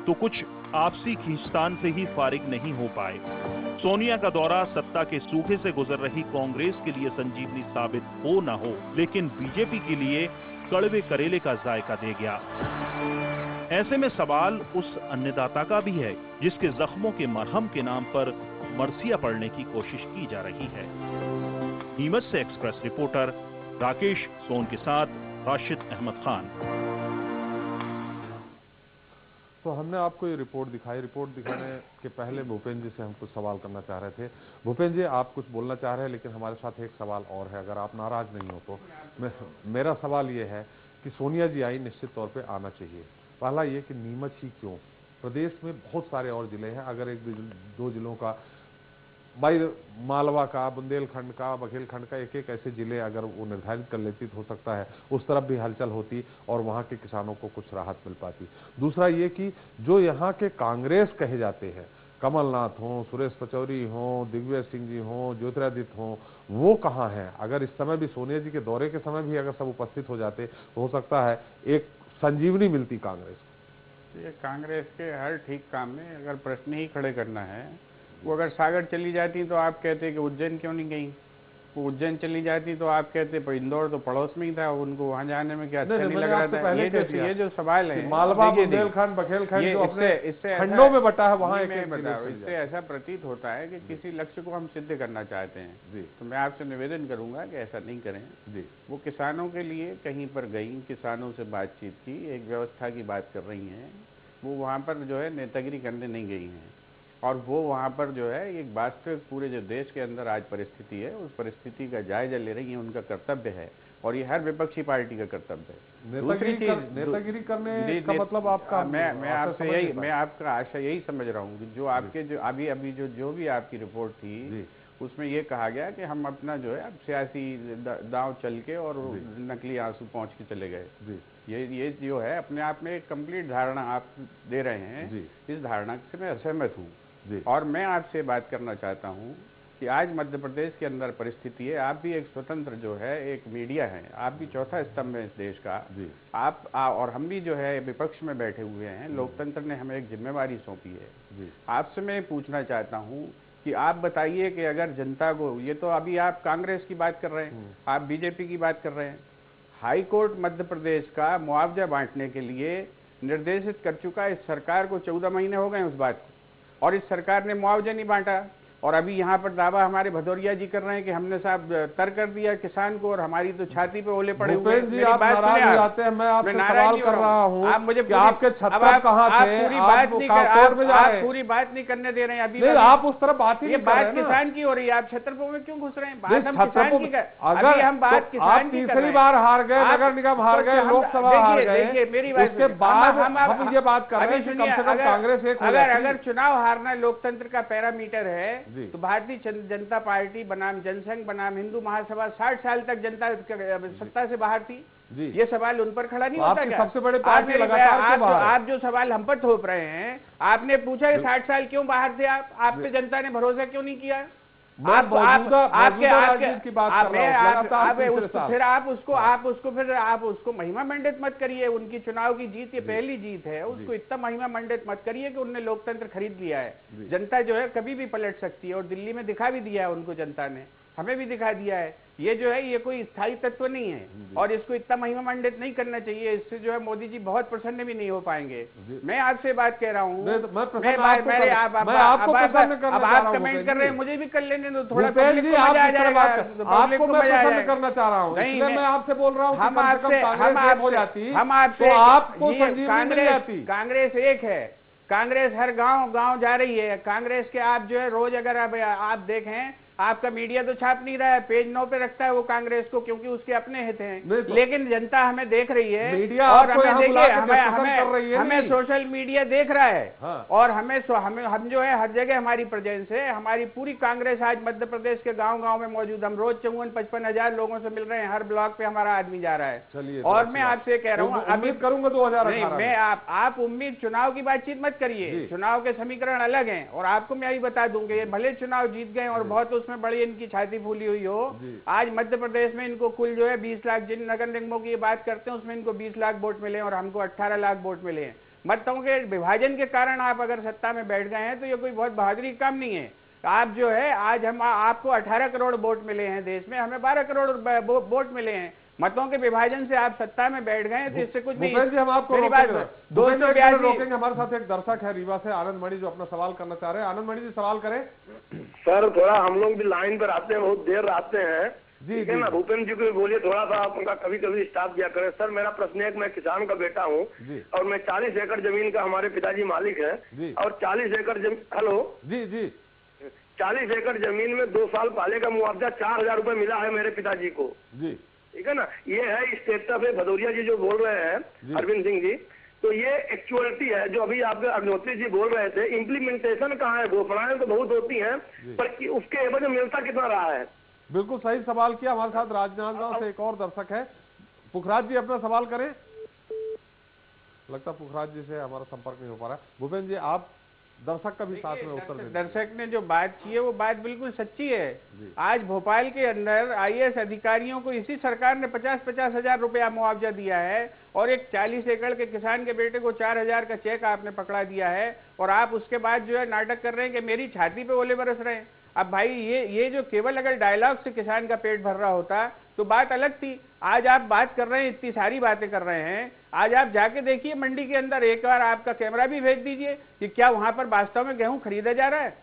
तो कुछ आपसी खींचतान से ही फारिग नहीं हो पाए। सोनिया का दौरा सत्ता के सूखे से गुजर रही कांग्रेस के लिए संजीवनी साबित हो न हो, लेकिन बीजेपी के लिए कड़वे करेले का जायका दे गया। ऐसे में सवाल उस अन्नदाता का भी है जिसके जख्मों के मरहम के नाम पर मरसिया पड़ने की कोशिश की जा रही है। नीमच से एक्सप्रेस रिपोर्टर राकेश सोन के साथ राशिद अहमद खान। तो हमने आपको ये रिपोर्ट दिखाई। रिपोर्ट दिखाने के पहले भूपेंद्र जी से हम कुछ सवाल करना चाह रहे थे। भूपेंद्र जी, आप कुछ बोलना चाह रहे हैं, लेकिन हमारे साथ एक सवाल और है, अगर आप नाराज नहीं हो तो। मेरा सवाल ये है कि सोनिया जी आई, निश्चित तौर पे आना चाहिए। पहला ये कि नीमच ही क्यों, प्रदेश में बहुत सारे और जिले हैं, अगर एक दो जिलों का, भाई मालवा का, बुंदेलखंड का, बघेलखंड का, एक एक ऐसे जिले अगर वो निर्धारित कर लेती तो हो सकता है उस तरफ भी हलचल होती और वहां के किसानों को कुछ राहत मिल पाती। दूसरा ये कि जो यहाँ के कांग्रेस कहे जाते हैं, कमलनाथ हों, सुरेश पचौरी हों, दिग्विजय सिंह जी हों, ज्योतिरादित्य हों, वो कहाँ हैं? अगर इस समय भी सोनिया जी के दौरे के समय भी अगर सब उपस्थित हो जाते तो हो सकता है एक संजीवनी मिलती कांग्रेस को। ये कांग्रेस के हर ठीक काम में अगर प्रश्न ही खड़े करना है, वो अगर सागर चली जाती तो आप कहते कि उज्जैन क्यों नहीं गई, वो उज्जैन चली जाती तो आप कहते पर इंदौर तो पड़ोस में ही था, उनको वहां जाने में क्या अच्छा नहीं लग रहा था। ये जो सवाल है, मालवा, बुंदेलखंड, बघेलखंड जो अपने खंडों में बटा है, वहां इससे ऐसा प्रतीत होता है कि किसी लक्ष्य को हम सिद्ध करना चाहते हैं जी। तो मैं आपसे निवेदन करूंगा कि ऐसा नहीं करें जी। वो किसानों के लिए कहीं पर गई, किसानों से बातचीत की, एक व्यवस्था की बात कर रही हैं, वो वहाँ पर जो है नेतागिरी करने नहीं गई हैं, और वो वहाँ पर जो है एक वास्तविक पूरे जो देश के अंदर आज परिस्थिति है, उस परिस्थिति का जायजा ले रही है, उनका कर्तव्य है, और ये हर विपक्षी पार्टी का कर्तव्य है। दूसरी चीज, नेतागिरी करने का मतलब आपका, मैं आपका आशा यही समझ रहा हूँ कि जो आपके जो अभी जो भी आपकी रिपोर्ट थी, उसमें ये कहा गया कि हम अपना जो है सियासी दांव चल के और नकली आंसू पहुँच के चले गए। ये जो है अपने आप में एक कंप्लीट धारणा आप दे रहे हैं, इस धारणा से मैं असहमत हूँ। और मैं आपसे बात करना चाहता हूं कि आज मध्य प्रदेश के अंदर परिस्थिति है, आप भी एक स्वतंत्र जो है एक मीडिया है, आप भी चौथा स्तंभ है इस देश का, आप और हम भी जो है विपक्ष में बैठे हुए हैं, लोकतंत्र ने हमें एक जिम्मेवारी सौंपी है। आपसे मैं पूछना चाहता हूं कि आप बताइए कि अगर जनता को, ये तो अभी आप कांग्रेस की बात कर रहे हैं, आप बीजेपी की बात कर रहे हैं, हाई कोर्ट मध्य प्रदेश का मुआवजा बांटने के लिए निर्देशित कर चुका है, इस सरकार को 14 महीने हो गए उस बात को, और इस सरकार ने मुआवजा नहीं बांटा। और अभी यहाँ पर दावा हमारे भदौरिया जी कर रहे हैं कि हमने साहब तर कर दिया किसान को, और हमारी तो छाती पे ओले पड़े हुए हैं। आप नाराज हो जाते हैं, मैं आपसे सवाल कर रहा हूँ, आप मुझे आपके छत्तर कहाँ थे? पूरी बात नहीं कर, आप पूरी बात नहीं करने दे रहे हैं अभी। आप उस तरफ बात ही नहीं कर रहे हैं। बात किसान की हो रही है, आप छतरपुर में क्यों घुस रहे हैं? बात हम किसान की कर, अगर हम बात किसान की कर रहे हैं। तीसरी बार हार गए, नगर निगम हार गए, लोकसभा हार गए, मेरी बात उसके बाद हम ये बात कर रहे हैं कि कम से कम कांग्रेस एक, अगर चुनाव हारना लोकतंत्र का पैरामीटर है तो भारतीय जनता पार्टी बनाम जनसंघ बनाम हिंदू महासभा 60 साल तक जनता सत्ता से बाहर थी। ये सवाल उन पर खड़ा नहीं होता क्या? सबसे बड़े पार्टी लगातार आप जो सवाल हम पर थोप रहे हैं, आपने पूछा कि 60 साल क्यों बाहर थे आप पे जनता ने भरोसा क्यों नहीं किया? आप उसको महिमा मंडित मत करिए। उनकी चुनाव की जीत ये पहली जीत है, उसको इतना महिमा मंडित मत करिए कि उनने लोकतंत्र खरीद लिया है। जनता जो है कभी भी पलट सकती है, और दिल्ली में दिखा भी दिया है उनको जनता ने, हमें भी दिखा दिया है। ये जो है ये कोई स्थायी तत्व नहीं है, और इसको इतना महिमा मंडित नहीं करना चाहिए। इससे जो है मोदी जी बहुत प्रसन्न भी नहीं हो पाएंगे। मैं आपसे बात कह रहा हूँ, अब आप कमेंट कर रहे हैं, मुझे भी कर लेने दो थोड़ा, पब्लिक को मजा आ जाएगा, आपको मैं प्रसन्न करना चाह रहा हूँ। नहीं, मैं आपसे बोल रहा हूँ, हम आपसे कांग्रेस एक है, कांग्रेस हर गांव जा रही है। कांग्रेस के आप जो है रोज अगर आप देखें, आपका मीडिया तो छाप नहीं रहा है, पेज 9 पे रखता है वो कांग्रेस को, क्योंकि उसके अपने हित हैं। लेकिन जनता हमें देख रही है, मीडिया और हमें देखिए, हमें सोशल मीडिया देख रहा है। हाँ। और हम जो है हर जगह हमारी प्रेजेंस है। हमारी पूरी कांग्रेस आज मध्य प्रदेश के गाँव में मौजूद। हम रोज 54-55 हजार लोगों से मिल रहे हैं, हर ब्लॉक पे हमारा आदमी जा रहा है। और मैं आपसे कह रहा हूँ, उम्मीद करूंगा 2018 में आप उम्मीद, चुनाव की बातचीत मत करिए, चुनाव के समीकरण अलग है। और आपको मैं यही बता दूंगा, भले चुनाव जीत गए और बहुत में बड़ी इनकी छाती फूली हुई हो, आज मध्य प्रदेश में इनको कुल जो है 20 लाख, जिन नगर निगमों की बात करते हैं उसमें इनको 20 लाख वोट मिले और हमको 18 लाख वोट मिले हैं। मतों के विभाजन के कारण आप अगर सत्ता में बैठ गए हैं तो ये कोई बहुत बहादुरी काम नहीं है। आप जो है आज आपको 18 करोड़ वोट मिले हैं देश में, हमें 12 करोड़ वोट मिले हैं। मतों के विभाजन से आप सत्ता में बैठ गए तो इससे कुछ नहीं। हम आपको रोकेंगे। हमारे साथ एक दर्शक है रीवा से, आनंद मणि, जो अपना सवाल करना चाह रहे हैं। आनंद मणि जी, सवाल करें। सर थोड़ा हम लोग भी लाइन पर आते हैं, बहुत देर आते हैं, जी, ठीक है ना। भूपेंद्र जी को भी बोलिए थोड़ा सा आप उनका कभी कभी स्टाफ दिया करें। सर मेरा प्रश्न है कि मैं किसान का बेटा हूँ और मैं 40 एकड़ जमीन का हमारे पिताजी मालिक है और 40 एकड़ जमीन, हेलो जी जी, 40 एकड़ जमीन में 2 साल पहले का मुआवजा 4000 रुपए मिला है मेरे पिताजी को जी, ठीक है ना। ये है स्टेटस है। भदौरिया जी जो बोल रहे हैं अरविंद सिंह जी, तो ये एक्चुअलिटी है जो अभी आपके अग्निहोत्री जी बोल रहे थे। इम्प्लीमेंटेशन कहाँ है? घोषणाएं तो बहुत होती हैं पर उसके एवज में मिलता कितना रहा है? बिल्कुल सही सवाल किया। हमारे साथ राजनांदगांव से एक और दर्शक है, पुखराज जी, अपना सवाल करें। लगता पुखराज जी से हमारा संपर्क नहीं हो पा रहा है। भूपेंद्र जी, आप दर्शक का भी साथ में उत्तर दें। दर्शक ने जो बात की है वो बात बिल्कुल सच्ची है। आज भोपाल के अंदर आईएएस अधिकारियों को इसी सरकार ने 50-50 हजार रुपया मुआवजा दिया है और एक 40 एकड़ के किसान के बेटे को 4000 का चेक आपने पकड़ा दिया है और आप उसके बाद जो है नाटक कर रहे हैं कि मेरी छाती पे ओले बरस रहे हैं। अब भाई ये जो केवल अगर डायलॉग से किसान का पेट भर रहा होता तो बात अलग थी। आज आप बात कर रहे हैं, इतनी सारी बातें कर रहे हैं। आज आप जाके देखिए मंडी के अंदर, एक बार आपका कैमरा भी भेज दीजिए कि क्या वहां पर वास्तव में गेहूं खरीदा जा रहा है।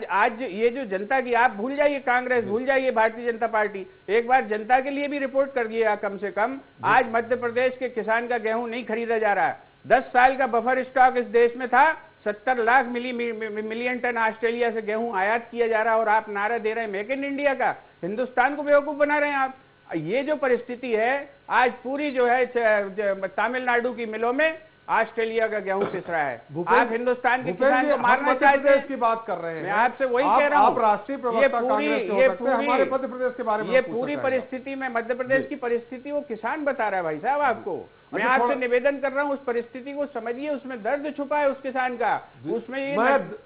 आज ये जो जनता की, आप भूल जाइए कांग्रेस, भूल जाइए भारतीय जनता पार्टी, एक बार जनता के लिए भी रिपोर्ट कर दिए कम से कम। आज मध्य प्रदेश के किसान का गेहूं नहीं खरीदा जा रहा है। 10 साल का बफर स्टॉक इस देश में था, 70 लाख मिलियन टन ऑस्ट्रेलिया से गेहूं आयात किया जा रहा है और आप नारा दे रहे हैं मेक इन इंडिया का। हिंदुस्तान को बेवकूफ बना रहे हैं आप। ये जो परिस्थिति है आज पूरी जो है तमिलनाडु की मिलों में ऑस्ट्रेलिया का गेहूं पिस रहा है। आप हिंदुस्तान के किसान को मारना चाहते हैं। की बात कर रहे हैं, मैं आपसे वही कह रहा हूँ। आप राष्ट्रीय प्रवक्ता कांग्रेस के हो सकते हैं, हमारे मध्य प्रदेश के बारे में ये पूरी परिस्थिति में मध्य प्रदेश की परिस्थिति वो किसान बता रहा है भाई साहब आपको। मैं आपसे निवेदन कर रहा हूँ उस परिस्थिति को समझिए, उसमें दर्द छुपा है उस किसान का। उसमें ये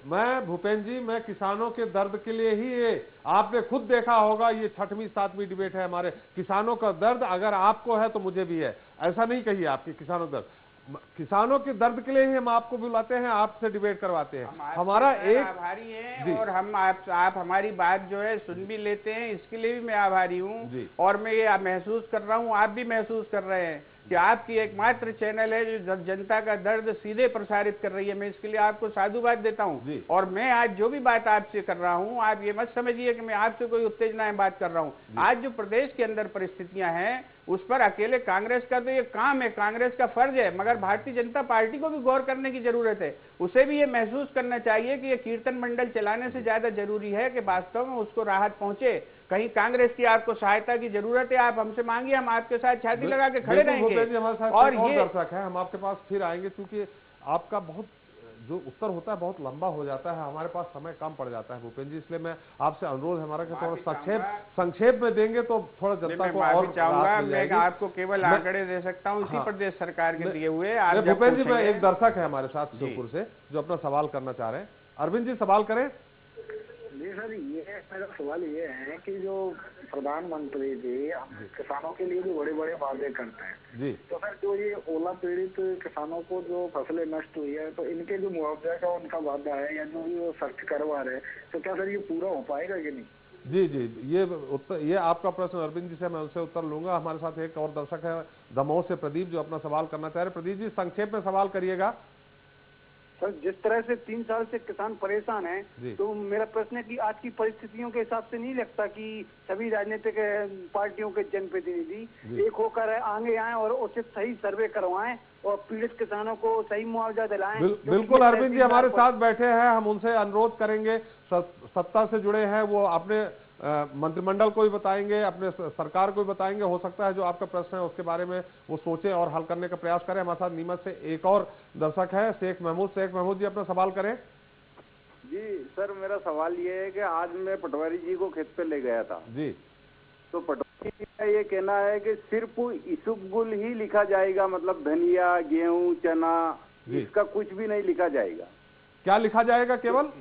मैं भूपेंद्र जी, मैं किसानों के दर्द के लिए ही ये, आपने खुद देखा होगा, ये 6वीं 7वीं डिबेट है हमारे। किसानों का दर्द अगर आपको है तो मुझे भी है, ऐसा नहीं कहिए आपके किसानों का दर्द। किसानों के दर्द के लिए ही हम आपको बुलाते हैं, आपसे डिबेट करवाते हैं। हमारा एक आभारी है और हम आप हमारी बात जो है सुन भी लेते हैं, इसके लिए भी मैं आभारी हूँ। और मैं ये महसूस कर रहा हूँ, आप भी महसूस कर रहे हैं कि आपकी एकमात्र चैनल है जो जनता का दर्द सीधे प्रसारित कर रही है। मैं इसके लिए आपको साधुवाद देता हूँ। और मैं आज जो भी बात आपसे कर रहा हूँ, आप ये मत समझिए कि मैं आपसे कोई उत्तेजना में बात कर रहा हूँ। आज जो प्रदेश के अंदर परिस्थितियां हैं उस पर अकेले कांग्रेस का तो ये काम है, कांग्रेस का फर्ज है, मगर भारतीय जनता पार्टी को भी गौर करने की जरूरत है। उसे भी ये महसूस करना चाहिए कि ये कीर्तन मंडल चलाने से ज्यादा जरूरी है कि वास्तव में उसको राहत पहुंचे। कहीं कांग्रेस की आपको सहायता की जरूरत है, आप हमसे मांगिए, हम आपके साथ छाती लगा के खड़े रहेंगे। और ये दर्शक है, हम आपके पास फिर आएंगे क्योंकि आपका बहुत जो उत्तर होता है बहुत लंबा हो जाता है, हमारे पास समय कम पड़ जाता है भूपेंद्र जी, इसलिए मैं आपसे अनुरोध है हमारा कि थोड़ा संक्षेप में देंगे तो थोड़ा जनता को और चाहूंगा। मैं आपको केवल आंकड़े दे सकता हूँ इसी प्रदेश सरकार के दिए हुए। भूपेंद्र जी, मैं एक दर्शक है हमारे साथ शिवपुर से जो अपना सवाल करना चाह रहे हैं। अरविंद जी, सवाल करें। जी सर, ये मेरा सवाल ये है कि जो प्रधानमंत्री जी किसानों के लिए जो बड़े बड़े वादे करते हैं जी, तो सर जो ये ओला पीड़ित किसानों को जो फसलें नष्ट हुई है तो इनके जो मुआवजा का उनका वादा है या जो ये सख्त करवा रहे हैं तो क्या सर ये पूरा हो पाएगा कि नहीं? जी जी, ये आपका प्रश्न अरविंद जी से मैं उनसे उत्तर लूंगा। हमारे साथ एक और दर्शक है दमोह से, प्रदीप, जो अपना सवाल करना चाह रहे हैं। प्रदीप जी, संक्षेप में सवाल करिएगा। सर, जिस तरह से 3 साल से किसान परेशान हैं, तो मेरा प्रश्न है कि आज की परिस्थितियों के हिसाब से नहीं लगता कि सभी राजनीतिक पार्टियों के जनप्रतिनिधि एक होकर आगे आए और उचित सही सर्वे करवाएं और पीड़ित किसानों को सही मुआवजा दिलाएं? बिल्कुल अरविंद जी हमारे साथ बैठे हैं, हम उनसे अनुरोध करेंगे, सत्ता से जुड़े हैं, वो अपने मंत्रिमंडल को भी बताएंगे, अपने सरकार को भी बताएंगे। हो सकता है जो आपका प्रश्न है उसके बारे में वो सोचें और हल करने का प्रयास करें। हमारे साथ नीमच से एक और दर्शक है, शेख महमूद जी, अपना सवाल करें। जी सर, मेरा सवाल ये है कि आज मैं पटवारी जी को खेत पे ले गया था जी, तो पटवारी जी का ये कहना है कि सिर्फ इसबगुल ही लिखा जाएगा, मतलब धनिया, गेहूं, चना, इसका कुछ भी नहीं लिखा जाएगा। क्या लिखा जाएगा? केवल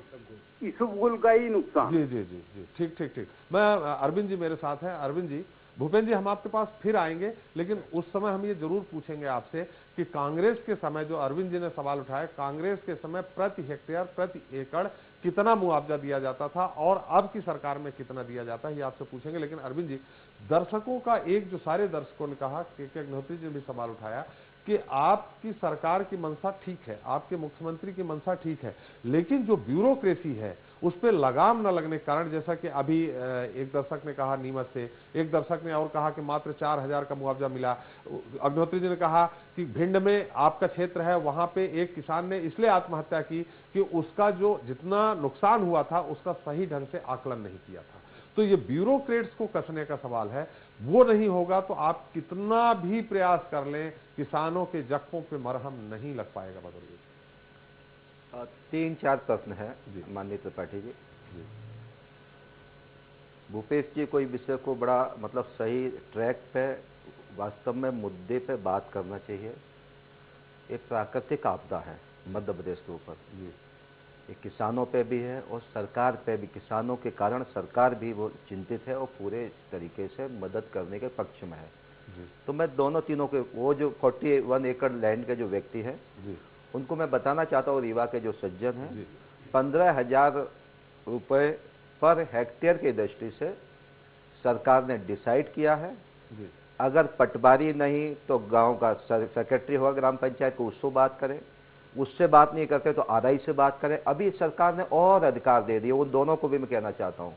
इसबगुल का ही नुकसान। जी जी जी जी, ठीक। मैं अरविंद जी मेरे साथ हैं। अरविंद जी, भूपेंद्र जी हम आपके पास फिर आएंगे, लेकिन उस समय हम ये जरूर पूछेंगे आपसे कि कांग्रेस के समय जो अरविंद जी ने सवाल उठाया, कांग्रेस के समय प्रति हेक्टेयर प्रति एकड़ कितना मुआवजा दिया जाता था और अब की सरकार में कितना दिया जाता है, ये आपसे पूछेंगे। लेकिन अरविंद जी, दर्शकों का एक जो सारे दर्शकों ने कहा कि अग्निहोत्री जी ने भी सवाल उठाया कि आपकी सरकार की मंशा ठीक है, आपके मुख्यमंत्री की मंशा ठीक है, लेकिन जो ब्यूरोक्रेसी है उस पर लगाम न लगने के कारण, जैसा कि अभी एक दर्शक ने कहा नीमच से, एक दर्शक ने और कहा कि मात्र 4,000 का मुआवजा मिला। अग्निहोत्री जी ने कहा कि भिंड में आपका क्षेत्र है, वहां पे एक किसान ने इसलिए आत्महत्या की कि उसका जो जितना नुकसान हुआ था उसका सही ढंग से आकलन नहीं किया था। तो ये ब्यूरोक्रेट्स को कसने का सवाल है, वो नहीं होगा तो आप कितना भी प्रयास कर लें, किसानों के जख्मों पे मरहम नहीं लग पाएगा। भदौरिया 3-4 प्रश्न है माननीय त्रिपाठी जी। भूपेश जी कोई विषय को बड़ा मतलब सही ट्रैक पे, वास्तव में मुद्दे पे बात करना चाहिए। एक प्राकृतिक आपदा है मध्य प्रदेश के ऊपर, ये किसानों पे भी है और सरकार पे भी। किसानों के कारण सरकार भी वो चिंतित है और पूरे तरीके से मदद करने के पक्ष में है। तो मैं दोनों तीनों के, वो जो 41 एकड़ लैंड के जो व्यक्ति हैं उनको मैं बताना चाहता हूँ, रीवा के जो सज्जन हैं, 15,000 रुपये पर हेक्टेयर की दृष्टि से सरकार ने डिसाइड किया है। अगर पटवारी नहीं तो गांव का सेक्रेटरी होगा ग्राम पंचायत को, उससे बात करें, उससे बात नहीं करते तो आरआई से बात करें। अभी सरकार ने और अधिकार दे दिए, उन दोनों को भी मैं कहना चाहता हूँ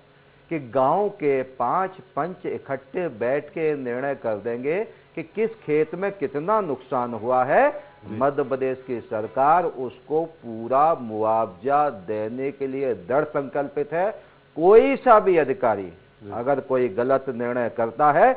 कि गांव के 5 पंच इकट्ठे बैठ के निर्णय कर देंगे कि किस खेत में कितना नुकसान हुआ है। मध्य प्रदेश की सरकार उसको पूरा मुआवजा देने के लिए दृढ़ संकल्पित है। कोई सा भी अधिकारी अगर कोई गलत निर्णय करता है,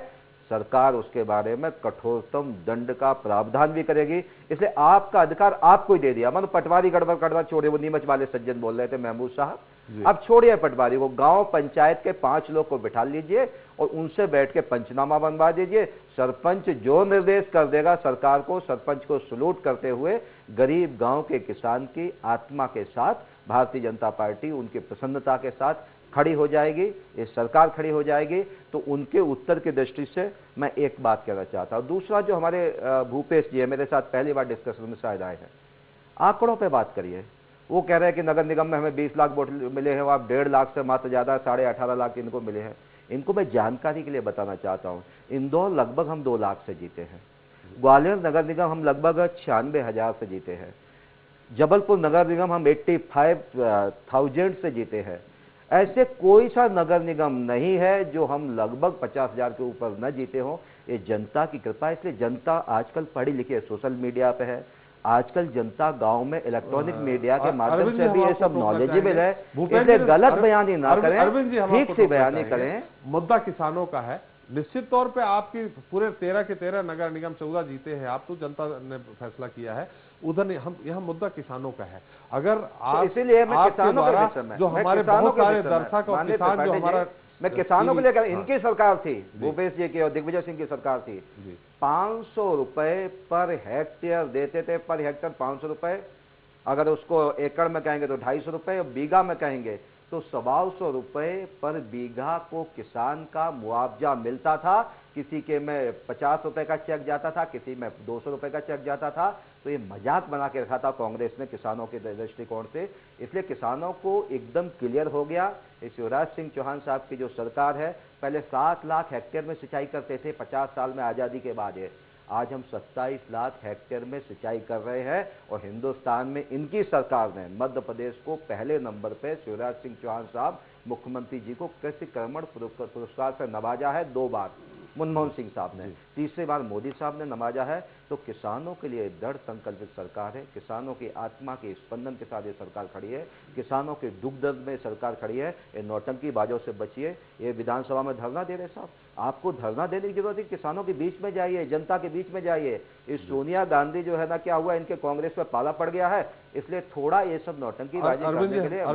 सरकार उसके बारे में कठोरतम दंड का प्रावधान भी करेगी। इसलिए आपका अधिकार आपको ही दे दिया। मतलब पटवारी गड़बड़ छोड़िए, वो नीमच वाले सज्जन बोल रहे थे महमूद साहब, अब छोड़िए पटवारी को, गांव पंचायत के 5 लोग को बिठा लीजिए और उनसे बैठ के पंचनामा बनवा दीजिए। सरपंच जो निर्देश कर देगा सरकार को, सरपंच को सलूट करते हुए गरीब गांव के किसान की आत्मा के साथ भारतीय जनता पार्टी उनकी प्रसन्नता के साथ खड़ी हो जाएगी, ये सरकार खड़ी हो जाएगी। तो उनके उत्तर की दृष्टि से मैं एक बात कहना चाहता हूं। दूसरा, जो हमारे भूपेश जी है, मेरे साथ पहली बार डिस्कशन में शायद आए हैं, आंकड़ों पे बात करिए। वो कह रहे हैं कि नगर निगम में हमें 20 लाख वोट मिले हैं, आप 1.5 लाख से मात्र ज्यादा 18.5 लाख इनको मिले हैं। इनको मैं जानकारी के लिए बताना चाहता हूँ, इंदौर लगभग हम 2 लाख से जीते हैं, ग्वालियर नगर निगम हम लगभग 96,000 से जीते हैं, जबलपुर नगर निगम हम 85,000 से जीते हैं। ऐसे कोई सा नगर निगम नहीं है जो हम लगभग 50,000 के ऊपर न जीते हों। ये जनता की कृपा है। इसलिए जनता आजकल पढ़ी लिखी है, सोशल मीडिया पे है, आजकल जनता गांव में इलेक्ट्रॉनिक मीडिया के माध्यम से भी ये सब नॉलेजेबल है। इसलिए गलत बयानी ना करें, ठीक से बयानी करें। मुद्दा किसानों का है, निश्चित तौर पे आपकी पूरे 13 के 13 नगर निगम 14 जीते हैं आप, तो जनता ने फैसला किया है। उधर हम यहाँ मुद्दा किसानों का है। अगर आप इसीलिए आपके द्वारा जो हमारे बहुत सारे दर्शक और किसान जो हमारा, मैं किसानों को लेकर, इनकी सरकार थी भूपेश जी की और दिग्विजय सिंह की सरकार थी, 500 रुपए पर हेक्टेयर देते थे। पर हेक्टेयर 500 रुपए, अगर उसको एकड़ में कहेंगे तो 250 रुपए, और बीघा में कहेंगे तो 125 रुपए पर बीघा को किसान का मुआवजा मिलता था। किसी के में 50 रुपए का चेक जाता था, किसी में 200 रुपए का चेक जाता था। तो ये मजाक बना के रखा था कांग्रेस ने किसानों के दृष्टिकोण से। इसलिए किसानों को एकदम क्लियर हो गया। शिवराज सिंह चौहान साहब की जो सरकार है, पहले 7 लाख हेक्टेयर में सिंचाई करते थे 50 साल में आज़ादी के बाद है, आज हम 27 लाख हेक्टेयर में सिंचाई कर रहे हैं। और हिंदुस्तान में इनकी सरकार ने मध्य प्रदेश को पहले नंबर पे शिवराज सिंह चौहान साहब मुख्यमंत्री जी को कृषि कर्मण पुरस्कार से नवाजा है 2 बार, मनमोहन सिंह साहब ने, तीसरी बार मोदी साहब ने नवाजा है। तो किसानों के लिए दृढ़ संकल्पित सरकार है। किसानों की आत्मा के स्पंदन के साथ ये सरकार खड़ी है। किसानों के दुख दर्द में सरकार खड़ी है। ये नौटंकी बाजों से बचिए। ये विधानसभा में धरना दे रहे साहब, आपको धरना देने की जरूरत है। किसानों के बीच में जाइए, जनता के बीच में जाइए। इस सोनिया गांधी जो है ना, क्या हुआ, इनके कांग्रेस पे पाला पड़ गया है, इसलिए थोड़ा ये सब नौटंकी बाजी करने के लिए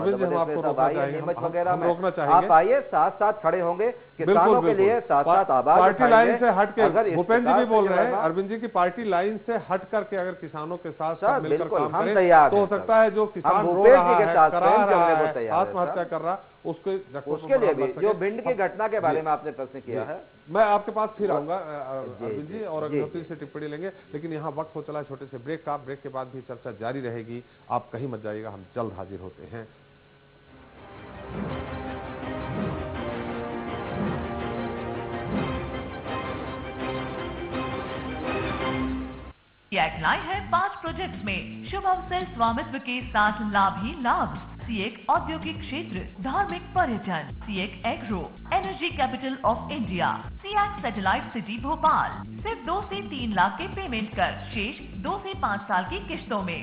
नीमच वगैरह में आप आइए, साथ साथ खड़े होंगे किसानों के लिए, साथ साथ आवाज पार्टी लाइन से हट के भूपेंद्र जी भी बोल रहे हैं, अरविंद जी की पार्टी लाइन से हट करके अगर किसानों के साथ मिलकर काम करें तो हो सकता है जो किसान रो रहा है, करा रहा है, आत्महत्या कर रहा, उसके लिए भी जो भिंड की घटना के बारे में आपने प्रश्न किया है, मैं आपके पास फिर आऊंगा अरविंद जी और अग्निहोत्री से टिप्पणी लेंगे। लेकिन यहाँ वक्त हो चला है छोटे से ब्रेक का। ब्रेक के बाद भी चर्चा जारी रहेगी, आप कहीं मत जाइएगा, हम जल्द हाजिर होते हैं। सीएक लाए है 5 प्रोजेक्ट्स में शुभ अवसर स्वामित्व के साथ लाभ ही लाभ। सीएक औद्योगिक क्षेत्र, धार्मिक पर्यटन, सीएक agro, energy capital of India, सीएक सैटेलाइट सिटी भोपाल। सिर्फ 2 से 3 लाख के पेमेंट कर शेष 2 से 5 साल की किश्तों में।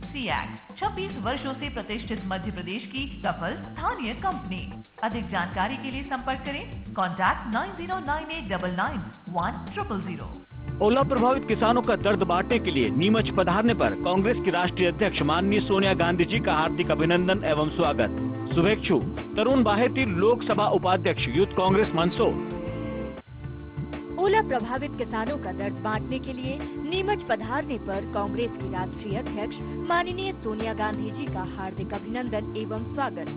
सीएक 26 वर्षों से प्रतिष्ठित मध्य प्रदेश की सफल स्थानीय कंपनी। अधिक जानकारी के लिए संपर्क करें कॉन्टैक्ट 9098991000। ओला प्रभावित किसानों का दर्द बांटने के लिए नीमच पधारने पर कांग्रेस की राष्ट्रीय अध्यक्ष माननीय सोनिया गांधी जी का हार्दिक अभिनंदन एवं स्वागत। शुभेच्छु तरुण बाहेती, लोकसभा उपाध्यक्ष, यूथ कांग्रेस मंदसौर। ओला प्रभावित किसानों का दर्द बांटने के लिए नीमच पधारने पर कांग्रेस की राष्ट्रीय अध्यक्ष माननीय सोनिया गांधी जी का हार्दिक अभिनंदन एवं स्वागत।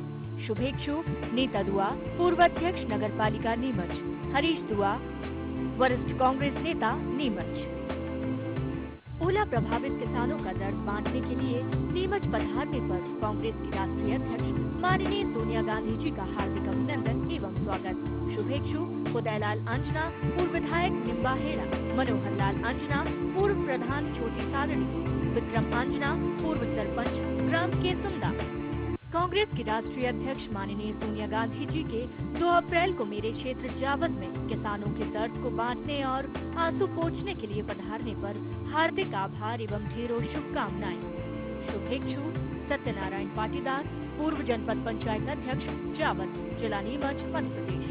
शुभेच्छु नीता दुआ, पूर्व अध्यक्ष नगर पालिका नीमच, हरीश दुआ, वरिष्ठ कांग्रेस नेता नीमच। ओला प्रभावित किसानों का दर्द बांटने के लिए नीमच पधारने पर कांग्रेस की राष्ट्रीय अध्यक्ष माननीय सोनिया गांधी जी का हार्दिक अभिनंदन एवं स्वागत। शुभेच्छु उदयलाल अंजना, पूर्व विधायक निम्बाहेड़ा, मनोहर लाल अंजना, पूर्व प्रधान छोटी सादड़ी, विक्रम अंजना, पूर्व सरपंच ग्राम केसुंदा। कांग्रेस की राष्ट्रीय अध्यक्ष माननीय सोनिया गांधी जी के 2 अप्रैल को मेरे क्षेत्र जावद में किसानों के दर्द को बांटने और आंसू पोंछने के लिए पधारने पर हार्दिक आभार एवं ढेरों शुभकामनाएं। शुभेच्छु सत्यनारायण पाटीदार, पूर्व जनपद पंचायत अध्यक्ष जावद, जिला नीमच, मध्य प्रदेश।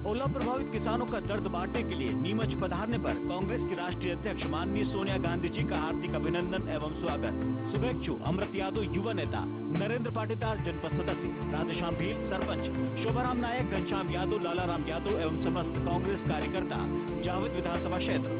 ओला प्रभावित किसानों का दर्द बांटने के लिए नीमच पधारने पर कांग्रेस की राष्ट्रीय अध्यक्ष माननीय सोनिया गांधी जी का हार्दिक अभिनंदन एवं स्वागत। शुभेच्छु अमृत यादव, युवा नेता, नरेंद्र पाटीदार, जनपद सदस्य, राधेश्याम भील, सरपंच, शोभाराम नायक, घनश्याम यादव, लालाराम यादव एवं समस्त कांग्रेस कार्यकर्ता, जावद विधानसभा क्षेत्र।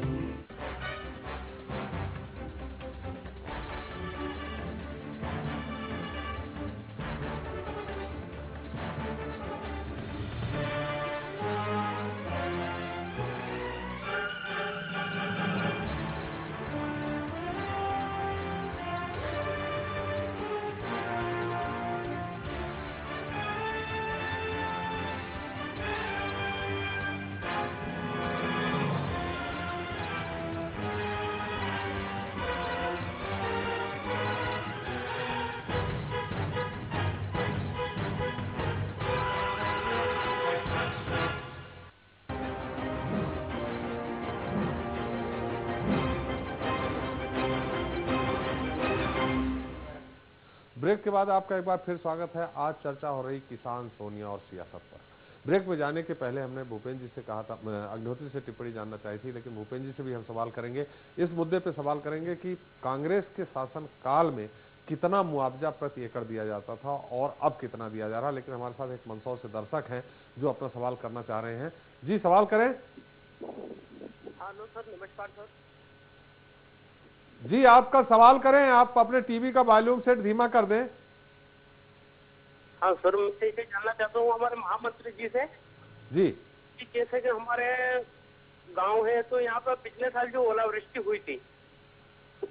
ब्रेक के बाद आपका एक बार फिर स्वागत है। आज चर्चा हो रही किसान, सोनिया और सियासत पर। ब्रेक में जाने के पहले हमने भूपेंद्र जी से कहा था, अग्निहोत्री से टिप्पणी जानना चाहिए थी, लेकिन भूपेंद्र जी से भी हम सवाल करेंगे। इस मुद्दे पे सवाल करेंगे कि कांग्रेस के शासन काल में कितना मुआवजा प्रति एकड़ दिया जाता था और अब कितना दिया जा रहा है। लेकिन हमारे साथ एक मंदसौर से दर्शक हैं जो अपना सवाल करना चाह रहे हैं। जी सवाल करें। हेलो सर, नमस्कार सर। जी आपका सवाल करें, आप अपने टीवी का वॉल्यूम सेट धीमा कर दें। हाँ सर, मैं इसे जानना चाहता हूँ हमारे महामंत्री जी से जी कि जैसे कि हमारे गांव है तो यहाँ पर पिछले साल जो ओलावृष्टि हुई थी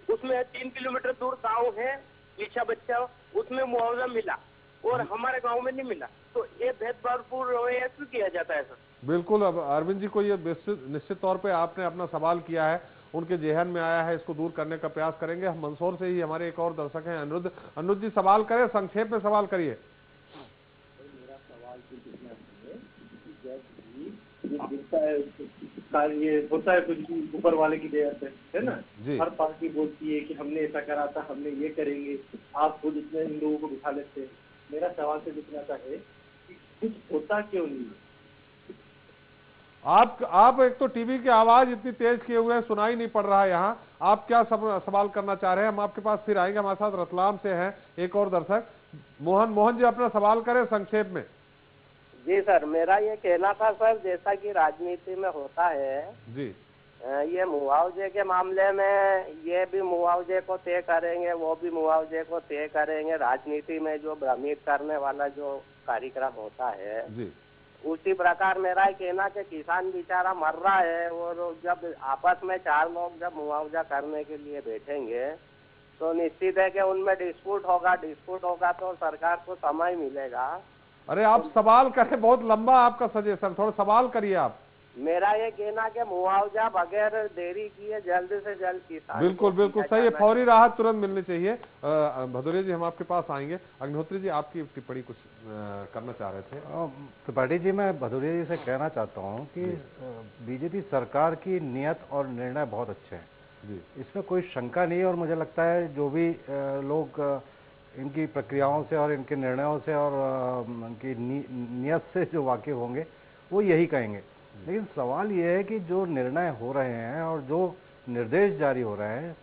उसमें 3 किलोमीटर दूर गांव है लीछा बच्चा, उसमें मुआवजा मिला और हमारे गांव में नहीं मिला, तो ये भेदभावपूर्ण रवैया क्यों किया जाता है सर? बिल्कुल, अब अरविंद जी को ये निश्चित तौर पे आपने अपना सवाल किया है, उनके जेहन में आया है, इसको दूर करने का प्रयास करेंगे। हम मंदसौर से ही हमारे एक और दर्शक हैं अनिरुद्ध। अनिरुद्ध जी सवाल करें, संक्षेप में सवाल करिए। मेरा सवाल ये होता है कुछ ऊपर वाले की दया से, है ना। हर पार्टी बोलती है कि हमने ऐसा करा था, हमने ये करेंगे, आप खुद इसमें इन लोगों को बिठा लेते हैं। मेरा सवाल से जितना है कि कुछ होता क्यों नहीं है? आप एक तो टीवी की आवाज इतनी तेज किए हुए हैं, सुनाई नहीं पड़ रहा है यहाँ। आप क्या सवाल करना चाह रहे हैं? हम आपके पास फिर आएंगे। हमारे साथ रतलाम से हैं एक और दर्शक, मोहन जी अपना सवाल करें संक्षेप में। जी सर, मेरा ये कहना था सर, जैसा कि राजनीति में होता है जी, ये मुआवजे के मामले में ये भी मुआवजे को तय करेंगे, वो भी मुआवजे को तय करेंगे। राजनीति में जो भ्रमित करने वाला जो कार्यक्रम होता है जी, उसी प्रकार मेरा कहना कि किसान बेचारा मर रहा है और जब आपस में 4 लोग जब मुआवजा करने के लिए बैठेंगे तो निश्चित है कि उनमें डिस्प्यूट होगा तो सरकार को समय मिलेगा। अरे आप सवाल करें, बहुत लंबा आपका सजेशन, थोड़ा सवाल करिए आप। मेरा ये कहना कि मुआवजा बगैर देरी किए जल्द से जल्द किसान बिल्कुल बिल्कुल सही है, फौरी राहत तुरंत मिलनी चाहिए। भदौरिया जी हम आपके पास आएंगे। अग्निहोत्री जी आपकी टिप्पणी कुछ करना चाह रहे थे। त्रिपाठी जी मैं भदौरिया जी से कहना चाहता हूँ कि बीजेपी सरकार की नियत और निर्णय बहुत अच्छे हैं जी, इसमें कोई शंका नहीं है। और मुझे लगता है जो भी लोग इनकी प्रक्रियाओं से और इनके निर्णयों से और इनकी नियत से जो वाकिफ होंगे वो यही कहेंगे। लेकिन सवाल ये है कि जो निर्णय हो रहे हैं और जो निर्देश जारी हो रहे हैं,